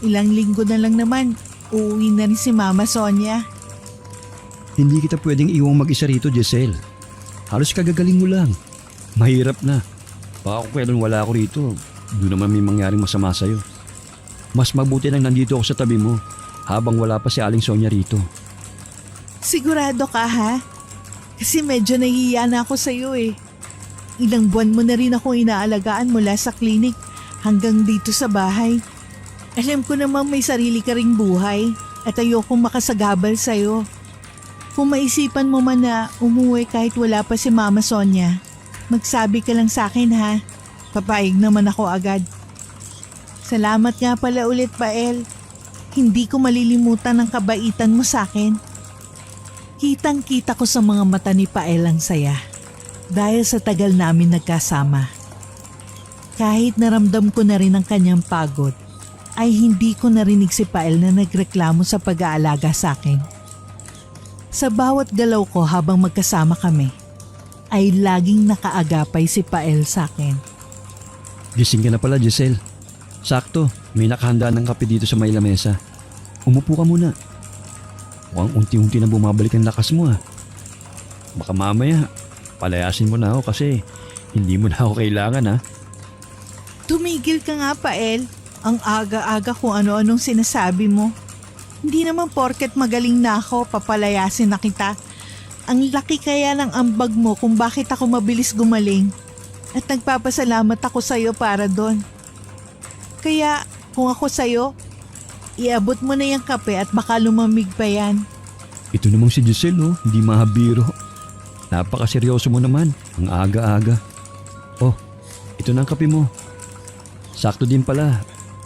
Ilang linggo na lang naman, uuwi na rin si Mama Sonia. Hindi kita pwedeng iwang mag-isa rito, Giselle. Halos kagagaling mo lang. Mahirap na. Baka kung kailan wala ako rito, doon naman may mangyaring masama sa'yo. Mas mabuti nang nandito ako sa tabi mo habang wala pa si Aling Sonia rito. Sigurado ka ha? Kasi medyo nahihiya na ako sa'yo eh. Ilang buwan mo na rin ako inaalagaan mula sa klinik hanggang dito sa bahay. Alam ko namang may sarili ka ring buhay at ayokong makasagabal sa'yo. Kung maisipan mo man na umuwi kahit wala pa si Mama Sonia, magsabi ka lang sa akin ha. Papayag naman ako agad. Salamat nga pala ulit, Pael. Hindi ko malilimutan ang kabaitan mo sa akin. Kitang-kita ko sa mga mata ni Pael ang saya dahil sa tagal namin nagkasama. Kahit naramdam ko na rin ang kanyang pagod, ay hindi ko narinig si Pael na nagreklamo sa pag-aalaga sa akin. Sa bawat galaw ko habang magkasama kami, ay laging nakaagapay si Pael sa akin. Gising ka na pala, Giselle. Sakto, may nakahanda ng kape dito sa may lamesa. Umupo ka muna. Mukhang unti-unti na bumabalik ang lakas mo. Baka mamaya, palayasin mo na ako kasi hindi mo na ako kailangan. Tumigil ka nga, Pael. Ang aga-aga kung ano-anong sinasabi mo. Hindi naman porket magaling na ako, papalayasin na kita. Ang laki kaya ng ambag mo kung bakit ako mabilis gumaling. At nagpapasalamat ako sa'yo para doon. Kaya kung ako sa'yo, iabot mo na yung kape at baka lumamig pa yan. Ito namang si Giselle, hindi mahabiro. Napakaseryoso mo naman, ang aga-aga. Oh, ito na ang kape mo. Sakto din pala,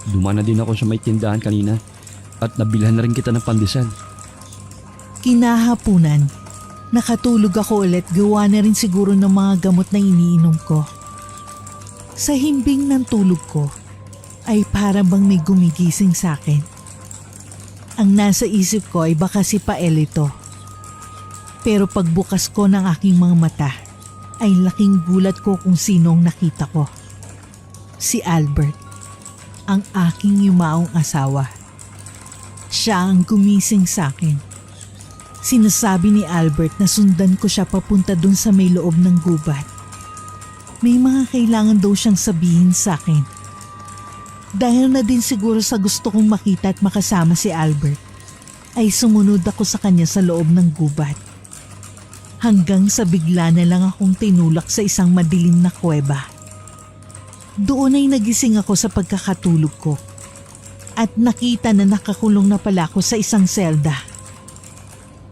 dumaan na din ako sa may tindahan kanina at nabilhan na rin kita ng pandesal. Kinahapunan, nakatulog ako ulit gawa na rin siguro ng mga gamot na iniinom ko. Sa himbing ng tulog ko, ay parang bang may gumigising sa akin. Ang nasa isip ko ay baka si Pael ito. Pero pagbukas ko ng aking mga mata, ay laking gulat ko kung sino ang nakita ko. Si Albert, ang aking yumaong asawa. Siya ang gumising sa akin. Sinasabi ni Albert na sundan ko siya papunta dun sa may loob ng gubat. May mga kailangan daw siyang sabihin sa akin. Dahil na din siguro sa gusto kong makita at makasama si Albert, ay sumunod ako sa kanya sa loob ng gubat. Hanggang sa bigla na lang akong tinulak sa isang madilim na kuweba. Doon ay nagising ako sa pagkakatulog ko. at nakita na nakakulong na pala ako sa isang selda.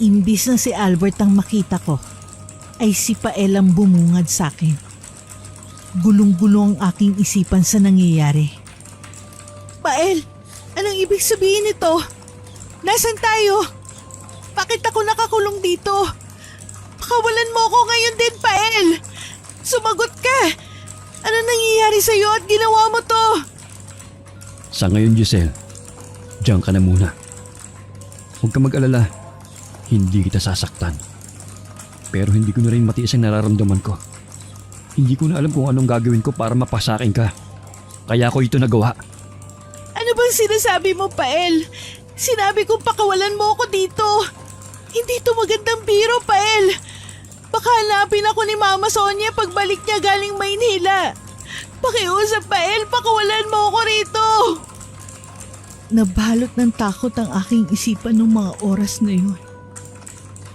Imbis na si Albert ang makita ko, ay si Pael ang bumungad sa akin. Gulong-gulo ang aking isipan sa nangyayari. Pael, anong ibig sabihin nito? Nasaan tayo? Bakit ako nakakulong dito? Pakawalan mo ako ngayon din, Pael! Sumagot ka! Ano nangyayari sa'yo at ginawa mo to? Sa ngayon, Giselle, diyan ka na muna. Huwag ka mag-alala. Hindi kita sasaktan. Pero hindi ko na rin matiis ang nararamdaman ko. Hindi ko na alam kung anong gagawin ko para mapasakin ka. Kaya ko ito nagawa. Ano bang sinasabi mo, Pael? Sinabi kong pakawalan mo ako dito. Hindi to magandang biro, Pael. Baka hanapin ako ni Mama Sonia pagbalik niya galing Maynila. Pakiusap, Pael, pakawalan mo ako rito. Nabalot ng takot ang aking isipan ng mga oras na yun.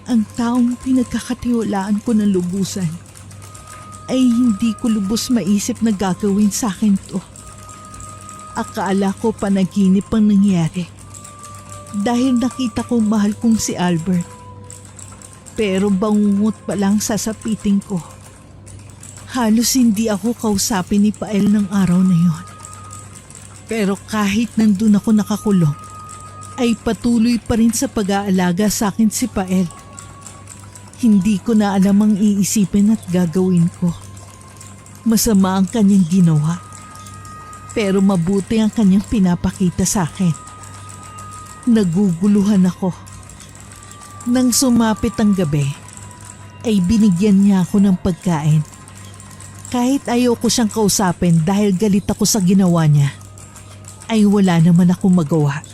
Ang taong pinagkakatiwalaan ko ng lubusan ay hindi ko lubos maisip na gagawin sa akin to. Akala ko panaginip ang nangyari dahil nakita ko mahal kong si Albert. Pero bangungot pa lang sasapitin ko. Halos hindi ako kausapin ni Pael ng araw na yon. Pero kahit nandun ako nakakulong, ay patuloy pa rin sa pag-aalaga sa akin si Pael. Hindi ko na alam ang iisipin at gagawin ko. Masama ang kanyang ginawa. Pero mabuti ang kanyang pinapakita sa akin. Naguguluhan ako. Nang sumapit ang gabi, ay binigyan niya ako ng pagkain. Kahit ayaw ko siyang kausapin dahil galit ako sa ginawa niya, ay wala naman akong magawa.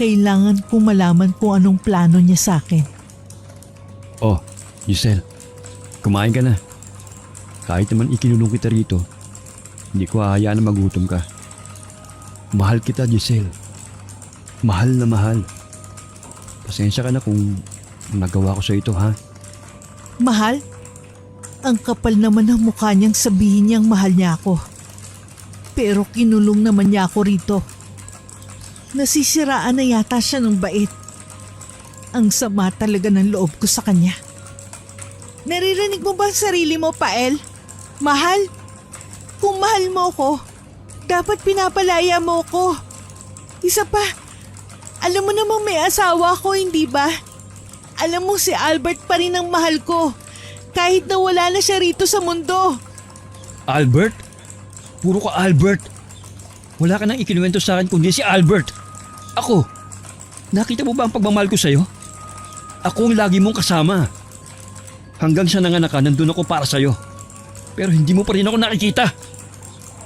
Kailangan kong malaman kung anong plano niya sa akin. Oh, Giselle, kumain ka na. Kahit naman ikinulong kita rito, hindi ko hahayaan na magutom ka. Mahal kita, Giselle. Mahal na mahal. Pasensya ka na kung nagawa ko sa ito, ha? Mahal? Ang kapal naman ng mukha niyang sabihin niyang mahal niya ako. Pero kinulong naman niya ako rito. Nasisiraan na yata siya ng bait. Ang sama talaga ng loob ko sa kanya. Naririnig mo ba ang sarili mo, Pael? Mahal? Kung mahal mo ko, dapat pinapalaya mo ko. Isa pa, alam mo namang may asawa ko, hindi ba? Alam mo si Albert pa rin ang mahal ko, kahit na wala na siya rito sa mundo. Albert? Puro ka Albert. Wala ka nang ikinuwento sa akin kundi si Albert. Ako, nakita mo ba ang pagmamahal ko sa'yo? Ako ang lagi mong kasama. Hanggang sa nanganak ka, nandun ako para sa'yo. Pero hindi mo pa rin ako nakikita.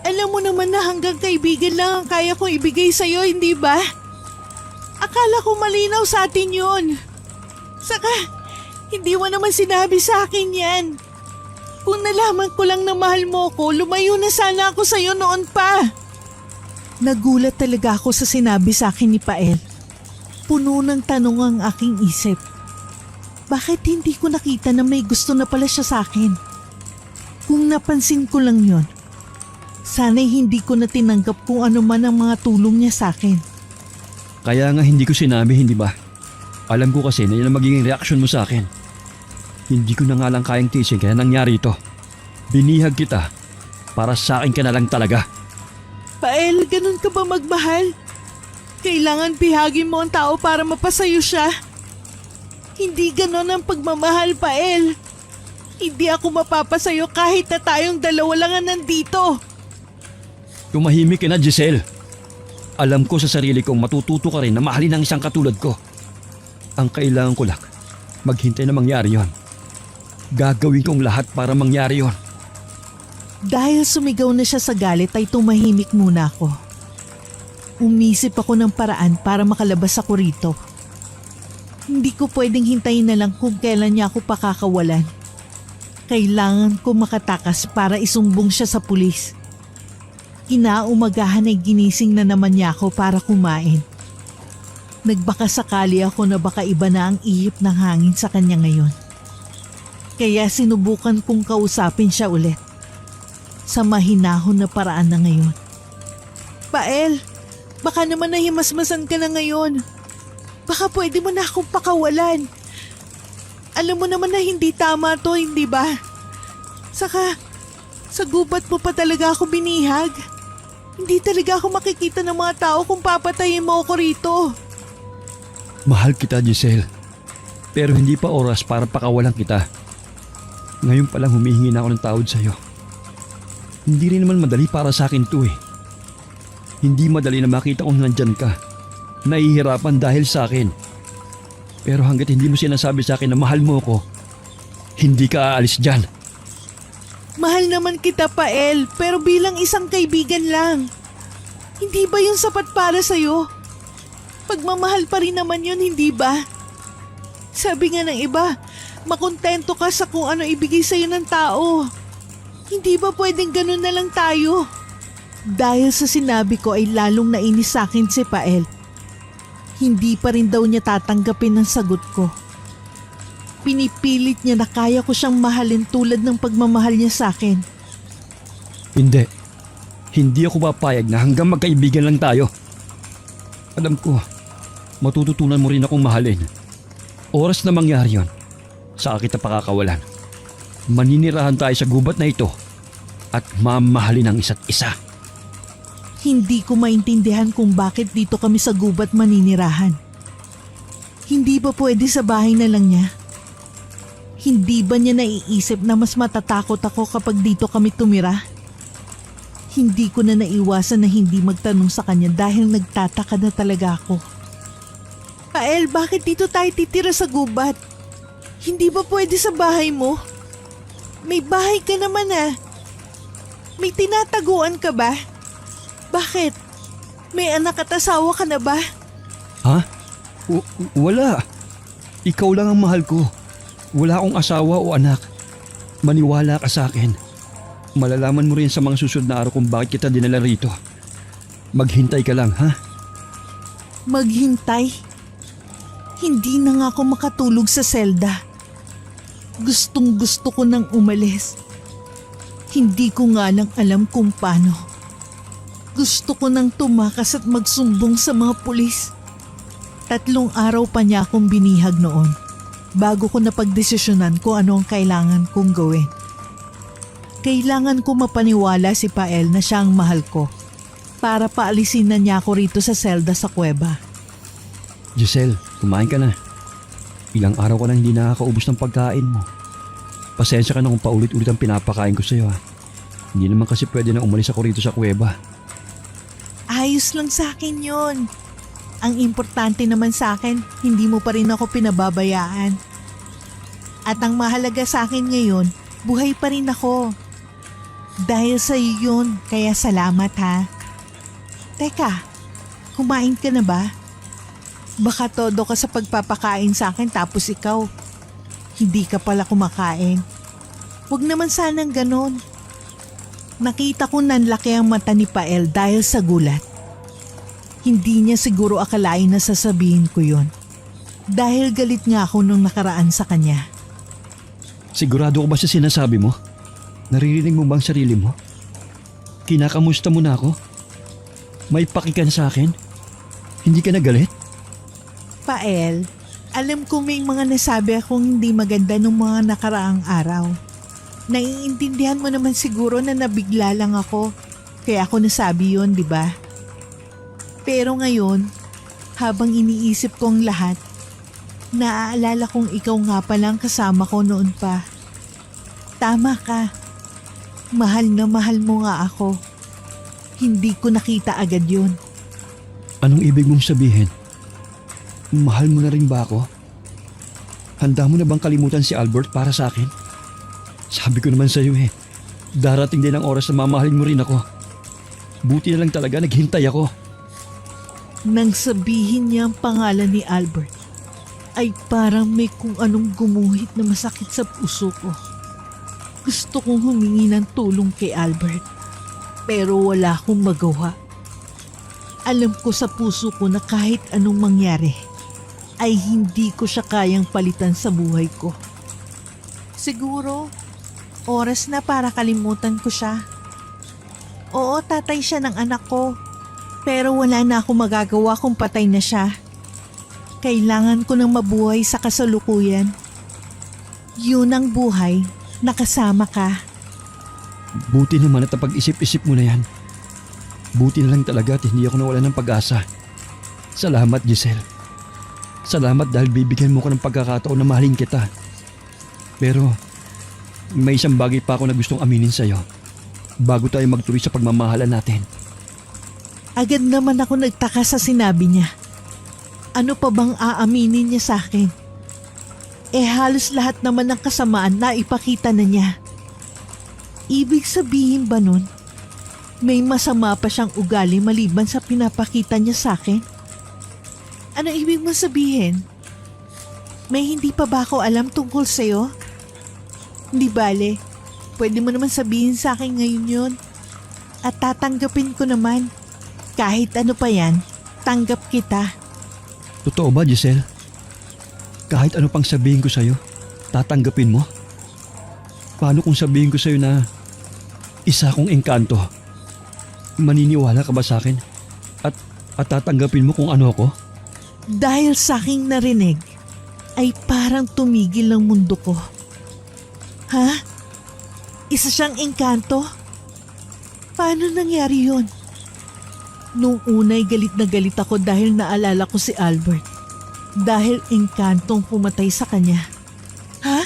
Alam mo naman na hanggang kaibigan lang ang kaya kong ibigay sa'yo, hindi ba? Akala ko malinaw sa atin yun. Saka, hindi mo naman sinabi sa akin yan. Kung nalaman ko lang na mahal mo ko, lumayo na sana ako sa'yo noon pa. Nagulat talaga ako sa sinabi sa akin ni Pael. Puno ng tanong ang aking isip. Bakit hindi ko nakita na may gusto na pala siya sa akin? Kung napansin ko lang yon, sana'y hindi ko na tinanggap kung ano man ang mga tulong niya sa akin. Kaya nga hindi ko sinabi, hindi ba? Alam ko kasi na yun ang magiging reaksyon mo sa akin. Hindi ko na nga lang kayang tiisin kaya nangyari ito. Binihag kita para sa akin ka na lang talaga. Pael, ganun ka ba magmahal? Kailangan bihagin mo ang tao para mapasayo siya. Hindi ganon ang pagmamahal, Pael. Hindi ako mapapasayo kahit na tayong dalawa lang ang nandito. Tumahimik ka na, Giselle. Alam ko sa sarili kong matututo ka rin na mahalin ang isang katulad ko. Ang kailangan ko lang, maghintay na mangyari yon. Gagawin kong lahat para mangyari yon. Dahil sumigaw na siya sa galit ay tumahimik muna ako. Umisip ako ng paraan para makalabas ako rito. Hindi ko pwedeng hintayin na lang kung kailan niya ako pakakawalan. Kailangan ko makatakas para isumbong siya sa pulis. Kinaumagahan ay ginising na naman niya ako para kumain. Nagbaka sakali ako na baka iba na ang ihip ng hangin sa kanya ngayon. Kaya sinubukan kong kausapin siya ulit. Sa mahinahon na paraan na ngayon. Pael, Baka naman nahimasmasan ka na ngayon. Baka pwede mo na akong pakawalan. Alam mo naman na hindi tama to, hindi ba? Saka, sa gubat mo pa talaga ako binihag. Hindi talaga ako makikita ng mga tao kung papatayin mo ako rito. Mahal kita, Giselle. Pero hindi pa oras para pakawalan kita. Ngayon pa lang humihingi na ako ng tawad sa'yo. Hindi rin naman madali para sa akin to eh. Hindi madali na makita kung nandyan ka. Nahihirapan dahil sa akin. Pero hanggat hindi mo sinasabi sa akin na mahal mo ko, hindi ka aalis dyan. Mahal naman kita, Pael, pero bilang isang kaibigan lang. Hindi ba yun sapat para sa'yo? Pagmamahal pa rin naman yun, hindi ba? Sabi nga ng iba, makontento ka sa kung ano ibigay sa'yo ng tao. Hindi ba pwedeng ganun na lang tayo? Dahil sa sinabi ko ay lalong nainis sa akin si Pael. Hindi pa rin daw niya tatanggapin ang sagot ko. Pinipilit niya na kaya ko siyang mahalin tulad ng pagmamahal niya sa akin. Hindi. Hindi ako papayag na hanggang magkaibigan lang tayo. Alam ko, matututunan mo rin akong mahalin. Oras na mangyari yon, saka kita pakakawalan. Maninirahan tayo sa gubat na ito at mamahalin ang isa't isa. Hindi ko maintindihan kung bakit dito kami sa gubat maninirahan. Hindi ba pwede sa bahay na lang niya? Hindi ba niya naiisip na mas matatakot ako kapag dito kami tumira? Hindi ko na naiwasan na hindi magtanong sa kanya dahil nagtataka na talaga ako. Pael, bakit dito tayo titira sa gubat? Hindi ba pwede sa bahay mo? May bahay ka naman ah. May tinataguan ka ba? Bakit? May anak at asawa ka na ba? Ha? Wala. Ikaw lang ang mahal ko. Wala akong asawa o anak. Maniwala ka sa akin. Malalaman mo rin sa mga susunod na araw kung bakit kita dinala rito. Maghintay ka lang, ha? Maghintay? Hindi na nga ako makatulog sa selda. Gustong gusto ko nang umalis. Hindi ko nga lang alam kung paano. Gusto ko nang tumakas at magsumbong sa mga pulis. 3 araw pa niya akong binihag noon bago ko napagdesisyonan kung ano ang kailangan kong gawin. Kailangan ko mapaniwala si Pael na siya ang mahal ko para paalisin na niya ako rito sa selda sa kuweba. Giselle, kumain ka na. Ilang araw ko nang hindi nakakaubos ng pagkain mo. Pasensya ka na kung paulit-ulit ang pinapakain ko sa'yo ha. Hindi naman kasi pwede na umalis ako rito sa kuweba. Ayos lang sa akin yon. Ang importante naman sa akin, hindi mo pa rin ako pinababayaan. At ang mahalaga sa akin ngayon, buhay pa rin ako. Dahil sa iyo yun, kaya salamat ha. Teka, kumain ka na ba? Baka todo ka sa pagpapakain sa akin tapos ikaw, hindi ka pala kumakain. Huwag naman sanang ganon. Nakita ko nanlaki ang mata ni Pael dahil sa gulat. Hindi niya siguro akalain na sasabihin ko yon. Dahil galit nga ako nung nakaraan sa kanya. Sigurado ka ba sa sinasabi mo? Naririnig mo bang sarili mo? Kinakamusta mo na ako? May pakikan sa akin? Hindi ka nagalit? Pael, alam ko may mga nasabi akong hindi maganda nung mga nakaraang araw. Naiintindihan mo naman siguro na nabigla lang ako. Kaya ako nasabi yon, di ba? Pero ngayon, habang iniisip ko ang lahat, naaalala kong ikaw nga palang kasama ko noon pa. Tama ka. Mahal na mahal mo nga ako. Hindi ko nakita agad yun. Anong ibig mong sabihin? Mahal mo na rin ba ako? Handa mo na bang kalimutan si Albert para sa akin? Sabi ko naman sa iyo darating din ang oras na mamahalin mo rin ako. Buti na lang talaga naghintay ako. Nang sabihin niya ang pangalan ni Albert, ay parang may kung anong gumuhit na masakit sa puso ko. Gusto kong humingi ng tulong kay Albert, pero wala akong magawa. Alam ko sa puso ko na kahit anong mangyari, ay hindi ko siya kayang palitan sa buhay ko. Siguro, oras na para kalimutan ko siya. Oo, tatay siya ng anak ko. Pero wala na akong magagawa kung patay na siya. Kailangan ko nang mabuhay sa kasalukuyan. Yun ang buhay, nakasama ka. Buti naman at napag-isip-isip mo na yan. Buti na lang talaga at hindi ako nawala ng pag-asa. Salamat, Giselle. Salamat dahil bibigyan mo ko ng pagkakataon na mahalin kita. Pero may isang bagay pa ako na gustong aminin sa'yo bago tayo magtuloy sa pagmamahalan natin. Agad naman ako nagtaka sa sinabi niya. Ano pa bang aaminin niya sa akin? Halos lahat naman ng kasamaan na ipakita na niya. Ibig sabihin ba nun, may masama pa siyang ugali maliban sa pinapakita niya sa akin? Ano ibig mo sabihin? May hindi pa ba ako alam tungkol sa'yo? Hindi bale, pwede mo naman sabihin sa akin ngayon yun. At tatanggapin ko naman. Kahit ano pa yan, tanggap kita. Totoo ba, Giselle? Kahit ano pang sabihin ko sa'yo, tatanggapin mo? Paano kung sabihin ko sa'yo na isa akong engkanto? Maniniwala ka ba sa akin? At tatanggapin mo kung ano ako? Dahil sa aking narinig, ay parang tumigil ang mundo ko. Ha? Isa siyang engkanto? Paano nangyari yun? Nung unay galit na galit ako dahil naalala ko si Albert. Dahil engkantong pumatay sa kanya. Ha?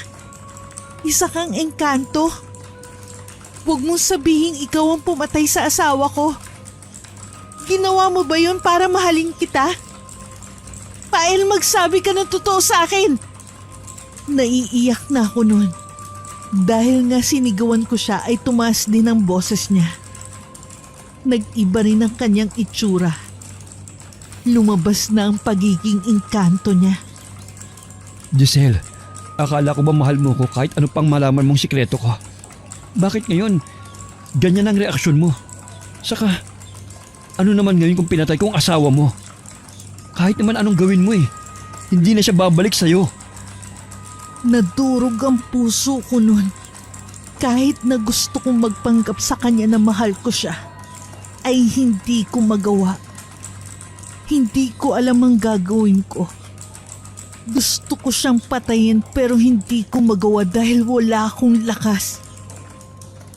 Isa kang engkanto? Huwag mong sabihin ikaw ang pumatay sa asawa ko. Ginawa mo ba yun para mahalin kita? Pael, magsabi ka ng totoo sa akin. Naiiyak na ako noon. Dahil nga sinigawan ko siya ay tumaas din ang boses niya. Nag-iba rin ang kanyang itsura. Lumabas na ang pagiging engkanto niya. Giselle, akala ko ba mahal mo ko kahit ano pang malaman mong sikreto ko? Bakit ngayon, ganyan ang reaksyon mo? Saka, ano naman ngayon kung pinatay ko ang asawa mo? Kahit naman anong gawin mo hindi na siya babalik sa'yo. Nadurog ang puso ko noon. Kahit na gusto kong magpanggap sa kanya na mahal ko siya, ay hindi ko magawa. Hindi ko alam ang gagawin ko. Gusto ko siyang patayin pero hindi ko magawa dahil wala akong lakas.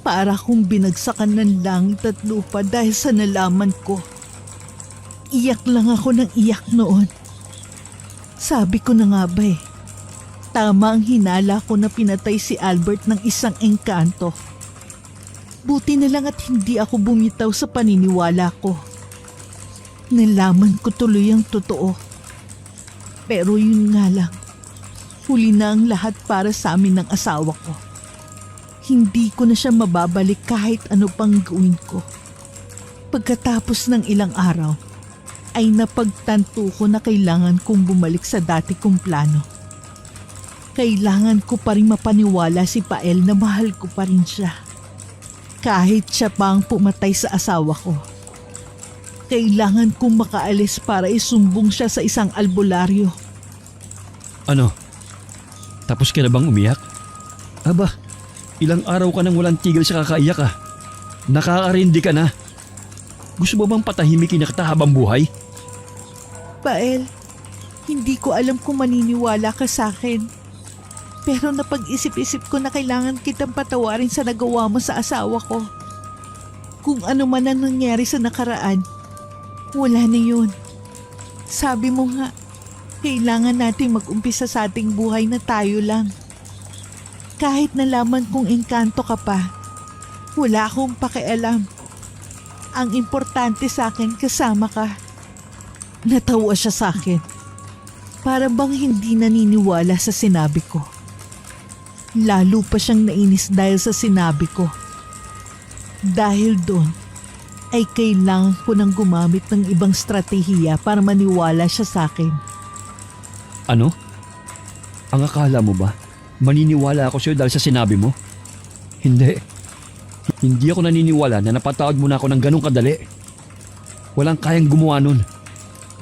Para akong binagsakan ng langit at lupa dahil sa nalaman ko. Iyak lang ako ng iyak noon. Sabi ko na nga ba tama ang hinala ko na pinatay si Albert ng isang engkanto. Buti na lang at hindi ako bumitaw sa paniniwala ko. Nalaman ko tuloy ang totoo. Pero yun nga lang, huli na ang lahat para sa amin ng asawa ko. Hindi ko na siya mababalik kahit ano pang gawin ko. Pagkatapos ng ilang araw, ay napagtanto ko na kailangan kong bumalik sa dati kong plano. Kailangan ko pa rin mapaniwala si Pael na mahal ko pa rin siya. Kahit siya pa ang pumatay sa asawa ko. Kailangan kong makaalis para isumbong siya sa isang albularyo. Ano? Tapos ka na bang umiyak? Aba, ilang araw ka nang walang tigil sa kakaiyak Nakakarindi ka na. Gusto mo bang patahimikin na kita habang buhay? Pael, hindi ko alam kung maniniwala ka sa akin. Pero napag-isip-isip ko na kailangan kitang patawarin sa nagawa mo sa asawa ko. Kung ano man ang nangyari sa nakaraan, wala na yun. Sabi mo nga, kailangan nating mag-umpisa sa ating buhay na tayo lang. Kahit nalaman kong engkanto ka pa, wala akong pakialam. Ang importante sa akin kasama ka. Natawa siya sa akin. Para bang hindi naniniwala sa sinabi ko. Lalo pa siyang nainis dahil sa sinabi ko. Dahil doon, ay kailangan ko nang gumamit ng ibang strategiya para maniwala siya sa akin. Ano? Ang akala mo ba, maniniwala ako sa'yo dahil sa sinabi mo? Hindi. Hindi ako naniniwala na napatawad mo na ako ng ganong kadali. Walang kayang gumawa nun.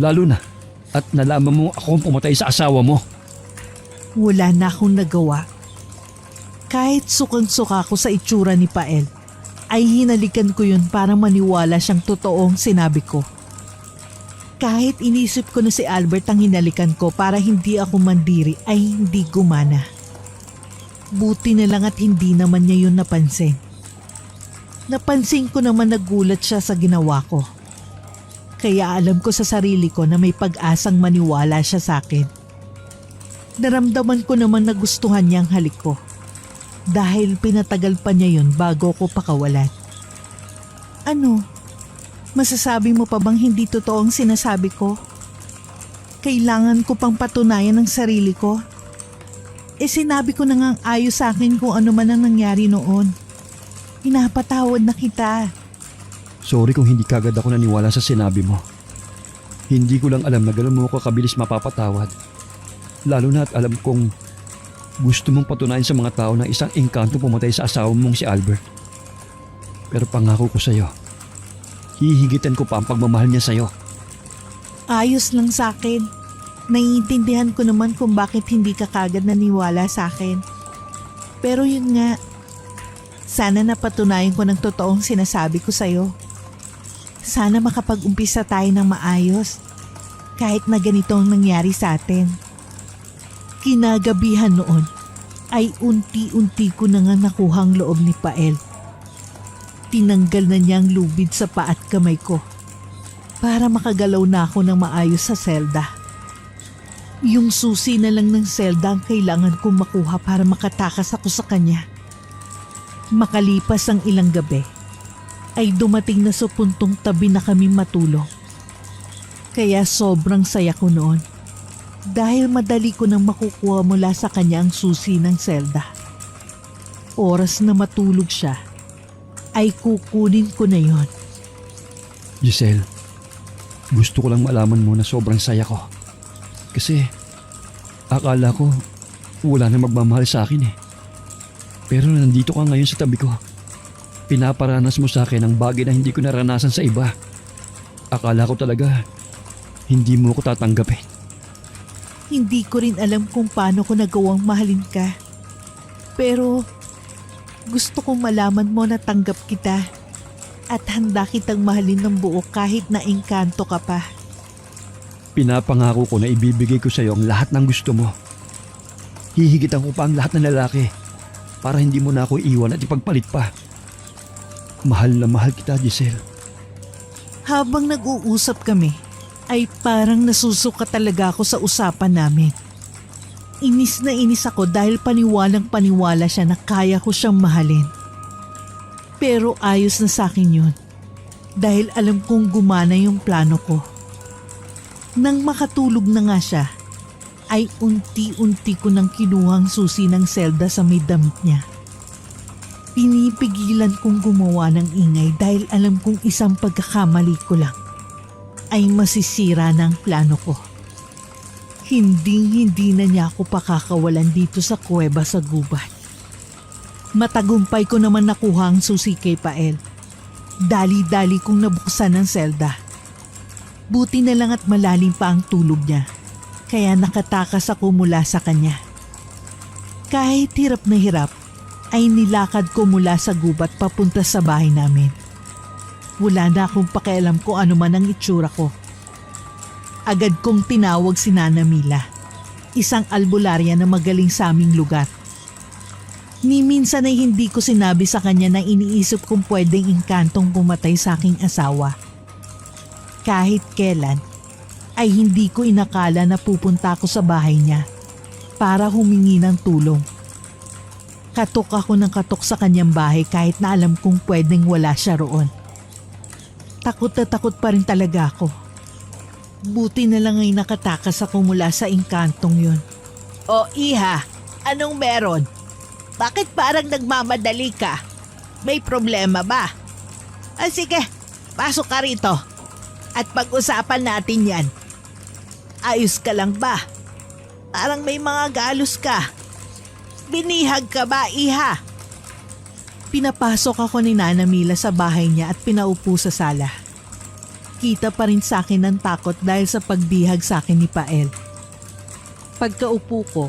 Lalo na at nalaman mo ako ang pumatay sa asawa mo. Wala na akong nagawa. Kahit sukang-suka ko sa itsura ni Pael, ay hinalikan ko yun para maniwala siyang totoong sinabi ko. Kahit inisip ko na si Albert ang hinalikan ko para hindi ako mandiri ay hindi gumana. Buti na lang at hindi naman niya yun napansin. Napansin ko naman nagulat siya sa ginawa ko. Kaya alam ko sa sarili ko na may pag-asang maniwala siya sa akin. Naramdaman ko naman na gustuhan niya ang halik ko. Dahil pinatagal pa niya yun bago ko pakawalan. Ano? Masasabi mo pa bang hindi totoo ang sinasabi ko? Kailangan ko pang patunayan ang sarili ko. Sinabi ko na nga ayos sa akin kung ano man ang nangyari noon. Pinapatawad na kita. Sorry kung hindi kagad ako naniwala sa sinabi mo. Hindi ko lang alam na gano'n mo ko kabilis mapapatawad. Lalo na at alam kong gusto mong patunayan sa mga tao na isang engkanto pumatay sa asawa mong si Albert. Pero pangako ko sa'yo, hihigitan ko pa ang pagmamahal niya sa'yo. Ayos lang sa akin. Naiintindihan ko naman kung bakit hindi ka kagad naniwala sa akin. Pero yun nga, sana napatunayan ko ng totoong sinasabi ko sa'yo. Sana makapag-umpisa tayo ng maayos kahit na ganito ang nangyari sa atin. Kinagabihan noon ay unti-unti ko na nga nakuhang loob ni Pael. Tinanggal na niya ang lubid sa paa at kamay ko para makagalaw na ako ng maayos sa selda. Yung susi na lang ng selda ang kailangan kong makuha para makatakas ako sa kanya. Makalipas ang ilang gabi, ay dumating na sa puntong tabi na kami matulog. Kaya sobrang saya ko noon dahil madali ko nang makukuha mula sa kanya ang susi ng selda. Oras na matulog siya, ay kukunin ko na yon. Giselle, gusto ko lang malaman mo na sobrang saya ko. Kasi akala ko wala na magmamahal sa akin eh. Pero nandito ka ngayon sa tabi ko. Pinaparanas mo sa akin ang bagay na hindi ko naranasan sa iba. Akala ko talaga hindi mo ko tatanggapin. Hindi ko rin alam kung paano ko nagawang mahalin ka. Pero gusto kong malaman mo na tanggap kita at handa kitang mahalin ng buo kahit na engkanto ka pa. Pinapangako ko na ibibigay ko sa iyo ang lahat ng gusto mo. Hihigitan ko pa ang lahat ng lalaki para hindi mo na ako iwan at ipagpalit pa. Mahal na mahal kita, Giselle. Habang nag-uusap kami, ay parang nasusuka talaga ako sa usapan namin. Inis na inis ako dahil paniwalang paniwala siya na kaya ko siyang mahalin. Pero ayos na sa akin yun dahil alam kong gumana yung plano ko. Nang makatulog na nga siya, ay unti-unti ko nang kinuhang susi ng selda sa may damit niya. Pinipigilan kong gumawa ng ingay dahil alam kong isang pagkakamali ko lang ay masisira ng plano ko. Hindi na niya ako pakakawalan dito sa kuweba sa gubat. Matagumpay ko naman nakuha ang susi kay Pael. Dali-dali kong nabuksan ang selda. Buti na lang at malalim pa ang tulog niya, kaya nakatakas ako mula sa kanya. Kahit hirap na hirap, ay nilakad ko mula sa gubat papunta sa bahay namin. Wala na akong pakialam kung ano man ang itsura ko. Agad kong tinawag si Nana Mila, isang albularya na magaling sa aming lugar. Ni minsan ay hindi ko sinabi sa kanya na iniisip kong pwedeng engkantong pumatay sa aking asawa. Kahit kailan, ay hindi ko inakala na pupunta ako sa bahay niya para humingi ng tulong. Katok ako ng katok sa kanyang bahay kahit na alam kong pwedeng wala siya roon. Takot na takot pa rin talaga ako. Buti na lang ay nakatakas ako mula sa engkantong yun. O iha, anong meron? Bakit parang nagmamadali ka? May problema ba? Sige, pasok ka rito. At pag-usapan natin yan. Ayos ka lang ba? Parang may mga galos ka. Binihag ka ba, iha? Pinapasok ako ni Nana Mila sa bahay niya at pinaupo sa sala. Kita pa rin sa akin ang takot dahil sa pagbihag sa akin ni Pael. Pagkaupo ko,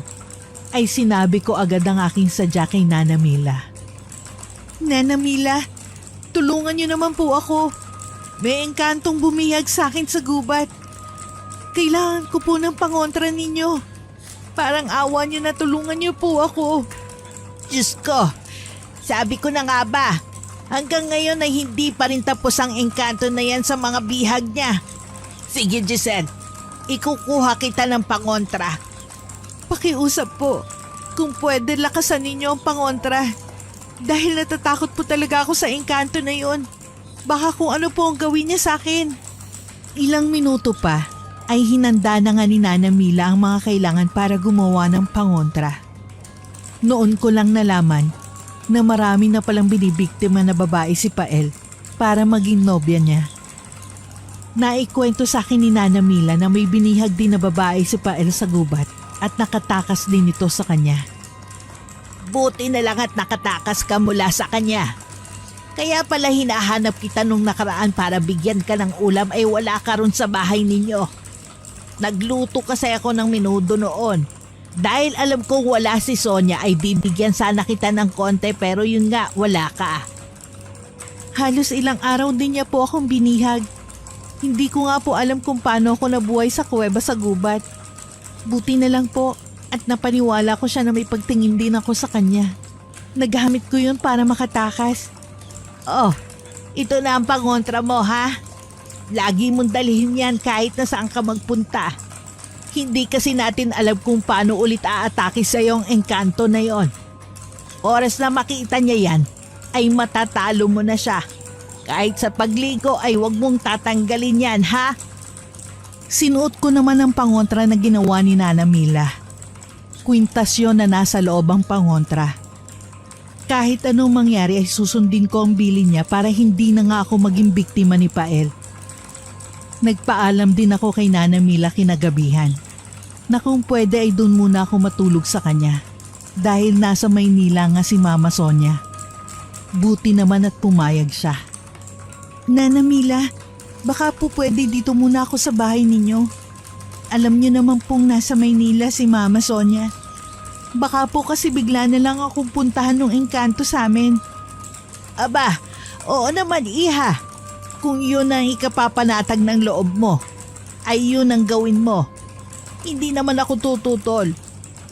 ay sinabi ko agad ang aking sadya kay Nana Mila. Nana Mila, tulungan niyo naman po ako. May engkantong bumihag sa akin sa gubat. Kailangan ko po ng pangontra ninyo. Parang awa niyo na tulungan niyo po ako. Diyos ko, sabi ko na nga ba, hanggang ngayon ay hindi pa rin tapos ang engkanto na yan sa mga bihag niya. Sige Giselle, ikukuha kita ng pangontra. Pakiusap po, kung pwede lakasan ninyo ang pangontra. Dahil natatakot po talaga ako sa engkanto na yun. Baka kung ano po ang gawin niya sa akin. Ilang minuto pa ay hinanda na nga ni Nana Mila ang mga kailangan para gumawa ng pangontra. Noon ko lang nalaman na marami na palang binibiktima na babae si Pael para maging nobya niya. Naikwento sa akin ni Nana Mila na may binihag din na babae si Pael sa gubat at nakatakas din ito sa kanya. Buti na lang at nakatakas ka mula sa kanya. Kaya pala hinahanap kita nung nakaraan para bigyan ka ng ulam ay wala ka ron sa bahay ninyo. Nagluto kasi ako ng menudo noon. Dahil alam kong wala si Sonia ay bibigyan sana kita ng konti pero yun nga wala ka. Halos ilang araw din niya po akong binihag. Hindi ko nga po alam kung paano ako nabuhay sa kuweba sa gubat. Buti na lang po at napaniwala ko siya na may pagtingin din ako sa kanya. Nagamit ko yun para makatakas. Oh, ito na ang pangontra mo ha? Lagi mong dalhin yan kahit na saan ka magpunta. Hindi kasi natin alam kung paano ulit aatake sa yung engkanto na yon. Oras na makita niya yan, ay matatalo mo na siya. Kahit sa pagligo ay wag mong tatanggalin yan ha? Sinuot ko naman ang pangontra na ginawa ni Nana Mila. Kwintasyon na nasa loob ang pangontra. Kahit anong mangyari ay susundin ko ang bilin niya para hindi na nga ako maging biktima ni Pael. Nagpaalam din ako kay Nana Mila kinagabihan na kung pwede ay doon muna ako matulog sa kanya dahil nasa Maynila nga si Mama Sonia. Buti naman at pumayag siya. Nana Mila, baka po pwede dito muna ako sa bahay ninyo. Alam niyo naman pong nasa Maynila si Mama Sonia. Baka po kasi bigla na lang akong puntahan ng engkanto sa amin. Aba, oo naman iha. Kung yun ang ikapapanatag ng loob mo, ay yun ang gawin mo. Hindi naman ako tututol.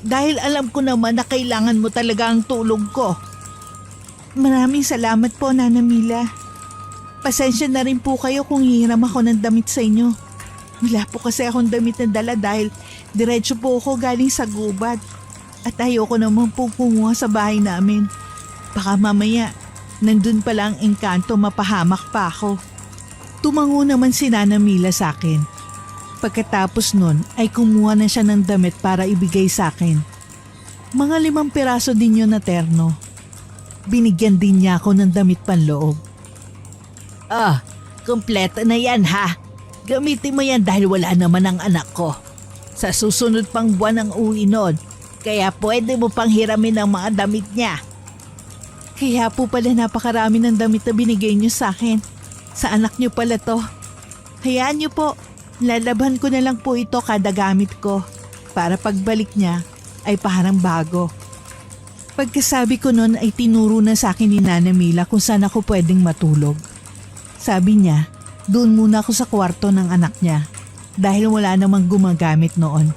Dahil alam ko naman na kailangan mo talaga ang tulong ko. Maraming salamat po, Nana Mila. Pasensya na rin po kayo kung hihiram ako ng damit sa inyo. Wala po kasi akong damit na dala dahil diretso po ako galing sa gubat. At ayoko naman po kumuha sa bahay namin. Baka mamaya, nandun pala ang engkanto mapahamak pa ako. Tumango naman si Nana Mila sa akin. Pagkatapos nun ay kumuha na siya ng damit para ibigay sa akin. Mga 5 piraso din yun na terno. Binigyan din niya ako ng damit panloob. Ah, kumpleto na yan ha. Gamitin mo yan dahil wala naman ang anak ko. Sa susunod pang buwan ang uwi nun, kaya pwede mo pang hiramin ang mga damit niya. Kaya po pala napakarami ng damit na binigay niyo sa akin. Sa anak niyo pala to. Hayaan niyo po, lalaban ko na lang po ito kada gamit ko para pagbalik niya ay parang bago. Pagkasabi ko nun ay tinuro na sa akin ni Nana Mila kung saan ako pwedeng matulog. Sabi niya, doon muna ako sa kwarto ng anak niya dahil wala namang gumagamit noon.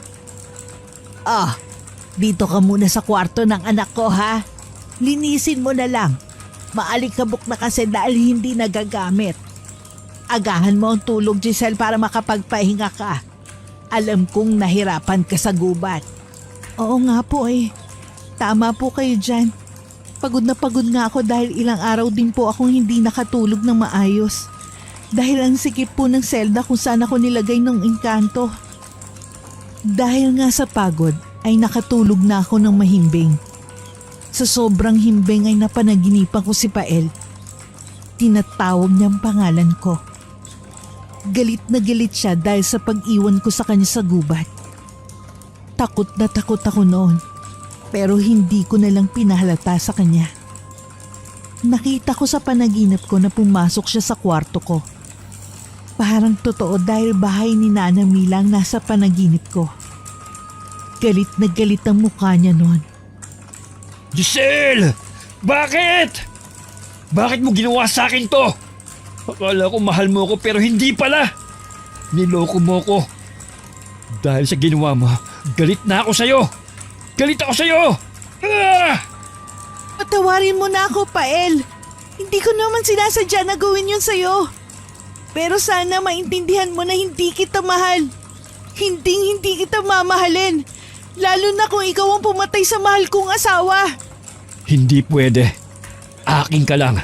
Ah, dito ka muna sa kwarto ng anak ko ha. Linisin mo na lang. Maalikabok na kasi dahil hindi nagagamit. Agahan mo ang tulog, Giselle, para makapagpahinga ka. Alam kong nahirapan ka sa gubat. Oo nga po eh. Tama po kayo dyan. Pagod na pagod nga ako dahil ilang araw din po akong hindi nakatulog ng maayos. Dahil ang sikip po ng selda kung saan ako nilagay ng engkanto. Dahil nga sa pagod ay nakatulog na ako ng mahimbing. Sa sobrang himbing ay napanaginipan ko si Pael. Tinatawag niyang pangalan ko. Galit na galit siya dahil sa pag-iwan ko sa kanya sa gubat. Takot na takot ako noon, pero hindi ko na lang pinahalata sa kanya. Nakita ko sa panaginip ko na pumasok siya sa kwarto ko. Parang totoo dahil bahay ni Nana Mila ang nasa panaginip ko. Galit na galit ang mukha niya noon. Giselle! Bakit? Bakit mo ginawa sa akin to? Akala ko mahal mo ko pero hindi pala. Niloko mo ko. Dahil sa ginawa mo, galit na ako sa'yo! Galit ako sa'yo! Ah! Patawarin mo na ako, Pael. Hindi ko naman sinasadya na gawin yun sa'yo. Pero sana maintindihan mo na hindi kita mahal. Hindi kita mamahalin. Lalo na kung ikaw ang pumatay sa mahal kong asawa. Hindi pwede. Akin ka lang.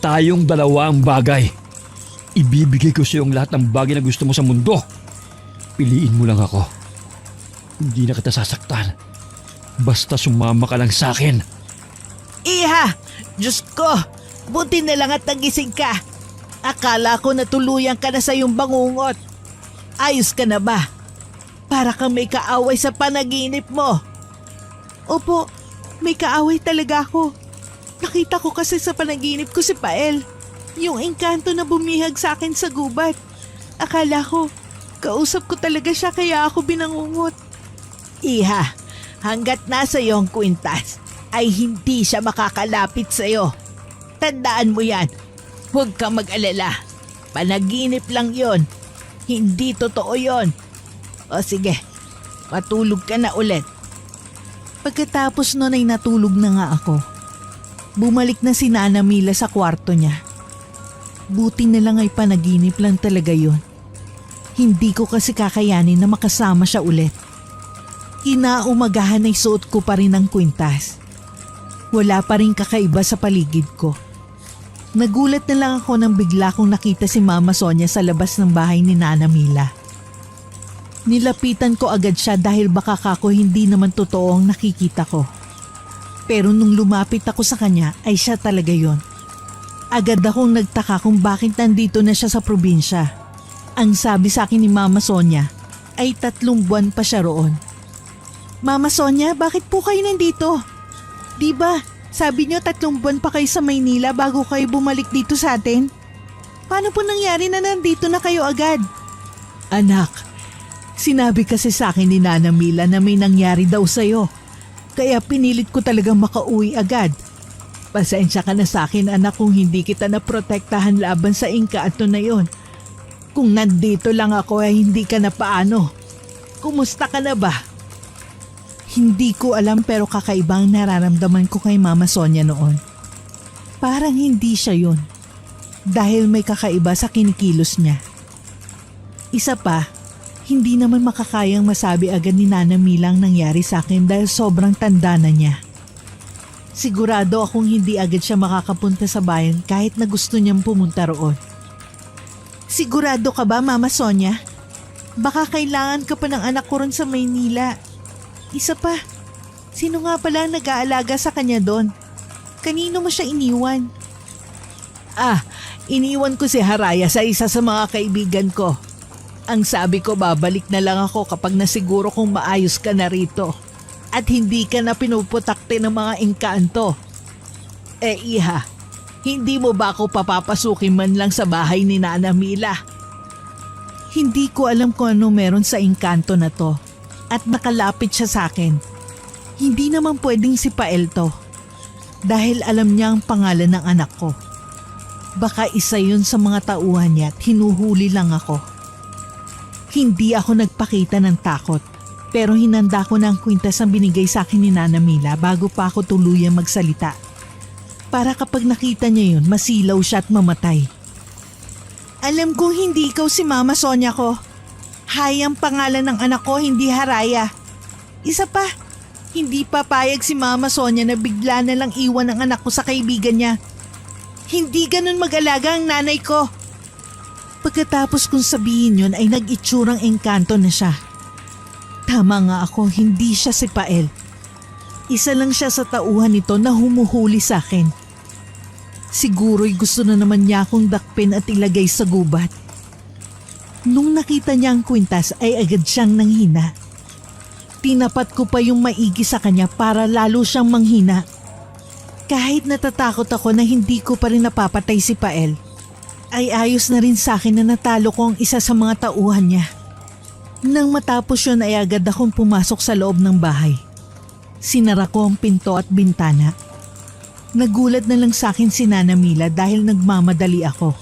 Tayong dalawa ang bagay. Ibibigay ko sa iyong lahat ng bagay na gusto mo sa mundo. Piliin mo lang ako. Hindi na kita sasaktan. Basta sumama ka lang sa akin. Iha! Diyos ko! Buti na lang at nagising ka. Akala ko natuluyan ka na sa iyong bangungot. Ayos ka na ba? Para kang may kaaway sa panaginip mo. Opo, may kaaway talaga ako. Nakita ko kasi sa panaginip ko si Pael. Yung engkanto na bumihag sa akin sa gubat. Akala ko, kausap ko talaga siya kaya ako binangungot. Iha, hanggat nasa iyong kwintas, ay hindi siya makakalapit sa iyo. Tandaan mo yan. Huwag kang mag-alala. Panaginip lang yon. Hindi totoo yon. O sige, matulog ka na ulit. Pagkatapos nun ay natulog na nga ako. Bumalik na si Nana Mila sa kwarto niya. Buti na lang ay panaginip lang talaga yon. Hindi ko kasi kakayanin na makasama siya ulit. Kinaumagahan ay suot ko pa rin ang kwintas. Wala pa rin kakaiba sa paligid ko. Nagulat na lang ako nang bigla kong nakita si Mama Sonia sa labas ng bahay ni Nana Mila. Nilapitan ko agad siya dahil baka kako hindi naman totoo ang nakikita ko. Pero nung lumapit ako sa kanya ay siya talaga yon. Agad akong nagtaka kung bakit nandito na siya sa probinsya. Ang sabi sa akin ni Mama Sonia ay 3 buwan pa siya roon. Mama Sonia, bakit po kayo nandito? Diba, sabi niyo 3 buwan pa kayo sa Maynila bago kayo bumalik dito sa atin? Paano po nangyari na nandito na kayo agad? Anak, sinabi kasi sa akin ni Nana Mila na may nangyari daw sa'yo. Kaya pinilit ko talagang makauwi agad. Pasensya ka na sa akin anak kung hindi kita naprotektahan laban sa engkanto na yon. Kung nandito lang ako ay hindi ka na paano. Kumusta ka na ba? Hindi ko alam pero kakaibang nararamdaman ko kay Mama Sonia noon. Parang hindi siya yun. Dahil may kakaiba sa kinikilos niya. Isa pa, hindi naman makakayang masabi agad ni Nana Mila ang nangyari sa akin dahil sobrang tanda na niya. Sigurado akong hindi agad siya makakapunta sa bayan kahit na gusto niyang pumunta roon. Sigurado ka ba, Mama Sonia? Baka kailangan ka pa ng anak ko ron sa Maynila. Isa pa, sino nga pala ang nag-aalaga sa kanya doon? Kanino mo siya iniwan? Iniwan ko si Haraya sa isa sa mga kaibigan ko. Ang sabi ko babalik na lang ako kapag nasiguro kong maayos ka na rito. At hindi ka na pinuputakte ng mga engkanto. Iha, hindi mo ba ako papapasukin man lang sa bahay ni Nana Mila? Hindi ko alam kung ano meron sa engkanto na to. At nakalapit siya sa akin. Hindi naman pwedeng si Pael to. Dahil alam niya ang pangalan ng anak ko. Baka isa yun sa mga tauhan niya at hinuhuli lang ako. Hindi ako nagpakita ng takot. Pero hinanda ko na ang kwintas ang binigay sa akin ni Nana Mila bago pa ako tuluyang magsalita. Para kapag nakita niya yun, masilaw siya at mamatay. Alam kong hindi ikaw si Mama Sonia ko. Hay ang pangalan ng anak ko, hindi Haraya. Isa pa, hindi papayag si Mama Sonia na bigla na lang iwan ang anak ko sa kaibigan niya. Hindi ganun mag-alaga ang nanay ko. Pagkatapos kong sabihin yun ay nag-itsurang engkanto na siya. Tama nga ako, hindi siya si Pael. Isa lang siya sa tauhan nito na humuhuli sa akin. Siguro'y gusto na naman niya akong dakpin at ilagay sa gubat. Nung nakita niya ang kwintas ay agad siyang nanghina. Tinapat ko pa yung maigi sa kanya para lalo siyang manghina. Kahit natatakot ako na hindi ko pa rin napapatay si Pael, ay ayos na rin sa akin na natalo ko ang isa sa mga tauhan niya. Nang matapos yun ay agad akong pumasok sa loob ng bahay. Sinara ko ang pinto at bintana. Nagulat na lang sa akin si Nana Mila dahil nagmamadali ako.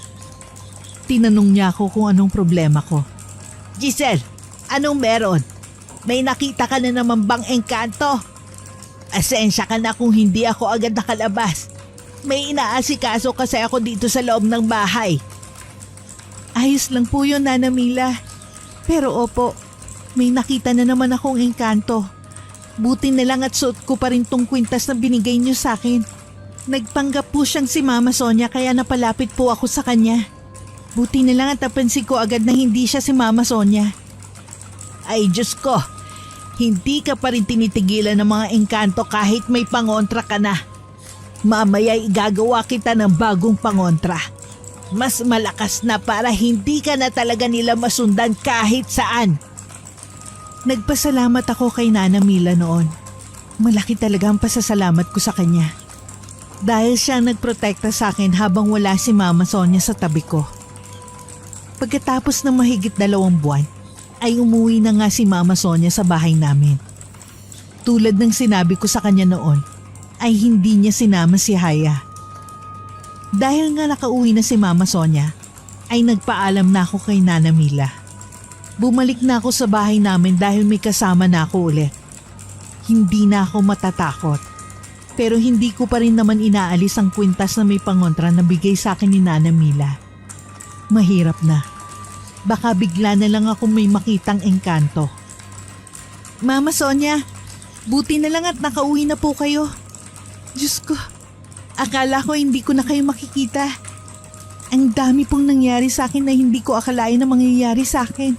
Tinanong niya ako kung anong problema ko. Giselle, Anong meron? May nakita ka na naman bang engkanto? Asensya ka na kung hindi ako agad nakalabas. May inaasikaso kasi ako dito sa loob ng bahay. Ayos lang po yun, Nana Mila. Pero opo, may nakita na naman akong engkanto. Buti na lang at suot ko pa rin tong kwintas na binigay niyo sa akin. Nagpanggap po siyang si Mama Sonia kaya napalapit po ako sa kanya. Buti na lang at napansin ko agad na hindi siya si Mama Sonia. Ay Diyos ko, hindi ka pa rin tinitigilan ng mga engkanto kahit may pangontra ka na. Mamaya igagawa kita ng bagong pangontra. Mas malakas na para hindi ka na talaga nila masundan kahit saan. Nagpasalamat ako kay Nana Mila noon. Malaki talaga ang pasasalamat ko sa kanya. Dahil siya nagprotekta sa akin habang wala si Mama Sonia sa tabi ko. Pagkatapos ng mahigit 2 buwan, ay umuwi na nga si Mama Sonia sa bahay namin. Tulad ng sinabi ko sa kanya noon, ay hindi niya sinama si Haya. Dahil nga nakauwi na si Mama Sonia, ay nagpaalam na ako kay Nana Mila. Bumalik na ako sa bahay namin dahil may kasama na ako ulit. Hindi na ako matatakot. Pero hindi ko pa rin naman inaalis ang kwintas na may pangontra na bigay sa akin ni Nana Mila. Mahirap na. Baka bigla na lang ako may makitang engkanto. Mama Sonia, buti na lang at nakauwi na po kayo. Diyos ko, akala ko hindi ko na kayo makikita. Ang dami pong nangyari sa akin na hindi ko akalain na mangyayari sa akin.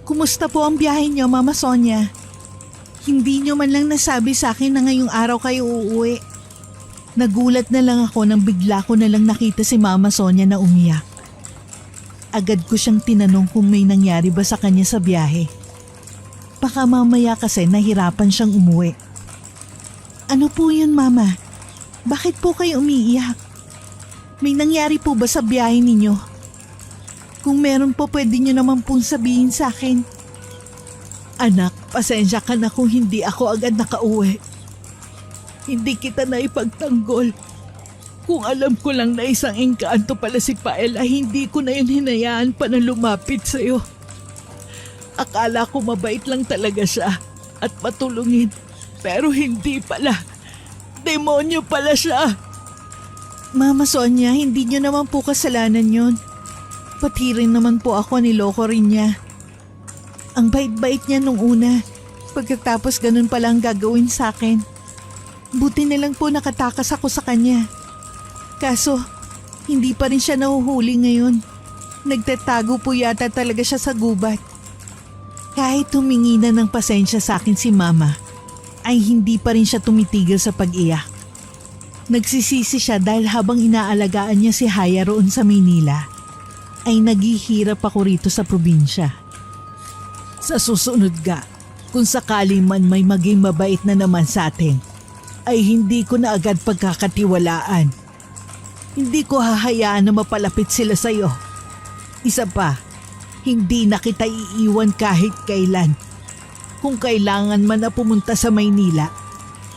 Kumusta po ang biyahe niyo, Mama Sonia? Hindi niyo man lang nasabi sa akin na ngayong araw kayo uuwi. Nagulat na lang ako nang bigla ko na lang nakita si Mama Sonia na umiyak. Agad ko siyang tinanong kung may nangyari ba sa kanya sa biyahe. Baka mamaya kasi nahirapan siyang umuwi. Ano po yun, Mama? Bakit po kayo umiiyak? May nangyari po ba sa biyahe ninyo? Kung meron po pwede nyo naman pong sabihin sa akin. Anak, pasensya ka na kung hindi ako agad nakauwi. Hindi kita na ipagtanggol. Kung alam ko lang na isang engkanto pala si Pael ay hindi ko na yun hinayaan pa na lumapit sa'yo. Akala ko mabait lang talaga siya at matulungin. Pero hindi pala. Demonyo pala siya. Mama Sonia, hindi niyo naman po kasalanan yun. Pati rin naman po ako, niloko rin niya. Ang bait-bait niya nung una. Pagkatapos ganun pala ang gagawin sa akin. Buti na lang po nakatakas ako sa kanya. Kaso, hindi pa rin siya nahuhuli ngayon. Nagtatago po yata talaga siya sa gubat. Kahit humingi na ng pasensya sa akin si Mama, ay hindi pa rin siya tumitigil sa pag-iyak. Nagsisisi siya dahil habang inaalagaan niya si Haya roon sa Maynila, ay naghihirap ako rito sa probinsya. Sa susunod ga, kung sakali man may maging mabait na naman sa atin, ay hindi ko na agad pagkakatiwalaan. Hindi ko hahayaan na mapalapit sila sa'yo. Isa pa, hindi na kita iiwan kahit kailan. Kung kailangan man na pumunta sa Maynila,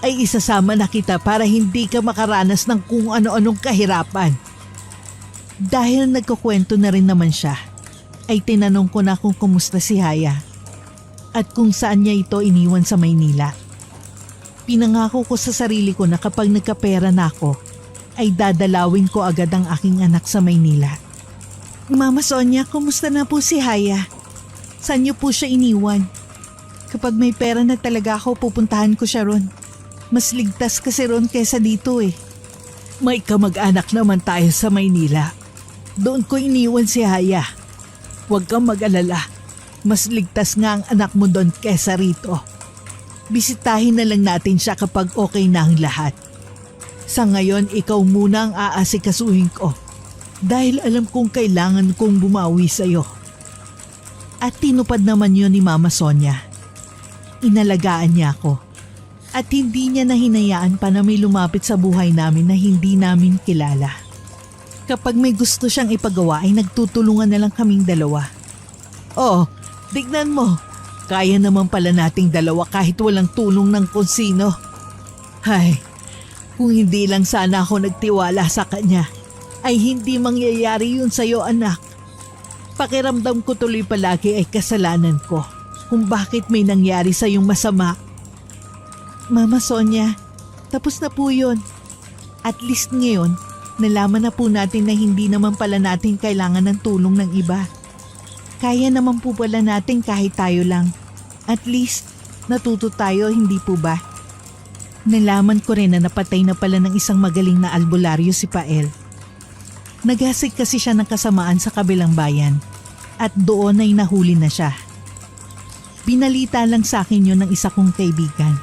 ay isasama na kita para hindi ka makaranas ng kung ano-anong kahirapan. Dahil nagkukwento na rin naman siya, ay tinanong ko na kung kumusta si Haya at kung saan niya ito iniwan sa Maynila. Pinangako ko sa sarili ko na kapag nagkapera na ako, ay dadalawin ko agad ang aking anak sa Maynila. Mama Sonia, kumusta na po si Haya? Saan niyo po siya iniwan? Kapag may pera na talaga ako, pupuntahan ko siya ron. Mas ligtas kasi ron kesa dito eh. May kamag-anak naman tayo sa Maynila. Doon ko iniwan si Haya. Huwag kang mag-alala. Mas ligtas nga ang anak mo doon kesa rito. Bisitahin na lang natin siya kapag okay na ang lahat. Sa ngayon, ikaw muna ang aasikasuhin ko. Dahil alam kong kailangan kong bumawi sa'yo. At tinupad naman yun ni Mama Sonia. Inalagaan niya ako. At hindi niya nahinayaan pa na may lumapit sa buhay namin na hindi namin kilala. Kapag may gusto siyang ipagawa ay nagtutulungan na lang kaming dalawa. Oo, tignan mo. Kaya naman pala nating dalawa kahit walang tulong ng kung sino. Ay, kung hindi lang sana ako nagtiwala sa kanya, ay hindi mangyayari yun sa'yo, anak. Pakiramdam ko tuloy palagi ay kasalanan ko kung bakit may nangyari sa yung masama. Mama Sonia, tapos na po yun. At least ngayon, nalaman na po natin na hindi naman pala natin kailangan ng tulong ng iba. Kaya naman po pala natin kahit tayo lang. At least, natuto tayo, hindi po ba? Nalaman ko rin na napatay na pala ng isang magaling na albularyo si Pael. Nagasig kasi siya ng kasamaan sa kabilang bayan at doon ay nahuli na siya. Binalita lang sa akin yun ng isa kong kaibigan.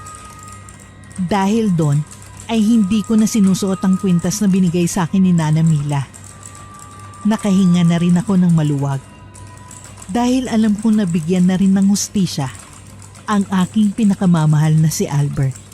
Dahil doon ay hindi ko na sinusuot ang kwintas na binigay sa akin ni Nana Mila. Nakahinga na rin ako ng maluwag. Dahil alam kong nabigyan na rin ng hustisya ang aking pinakamamahal na si Albert.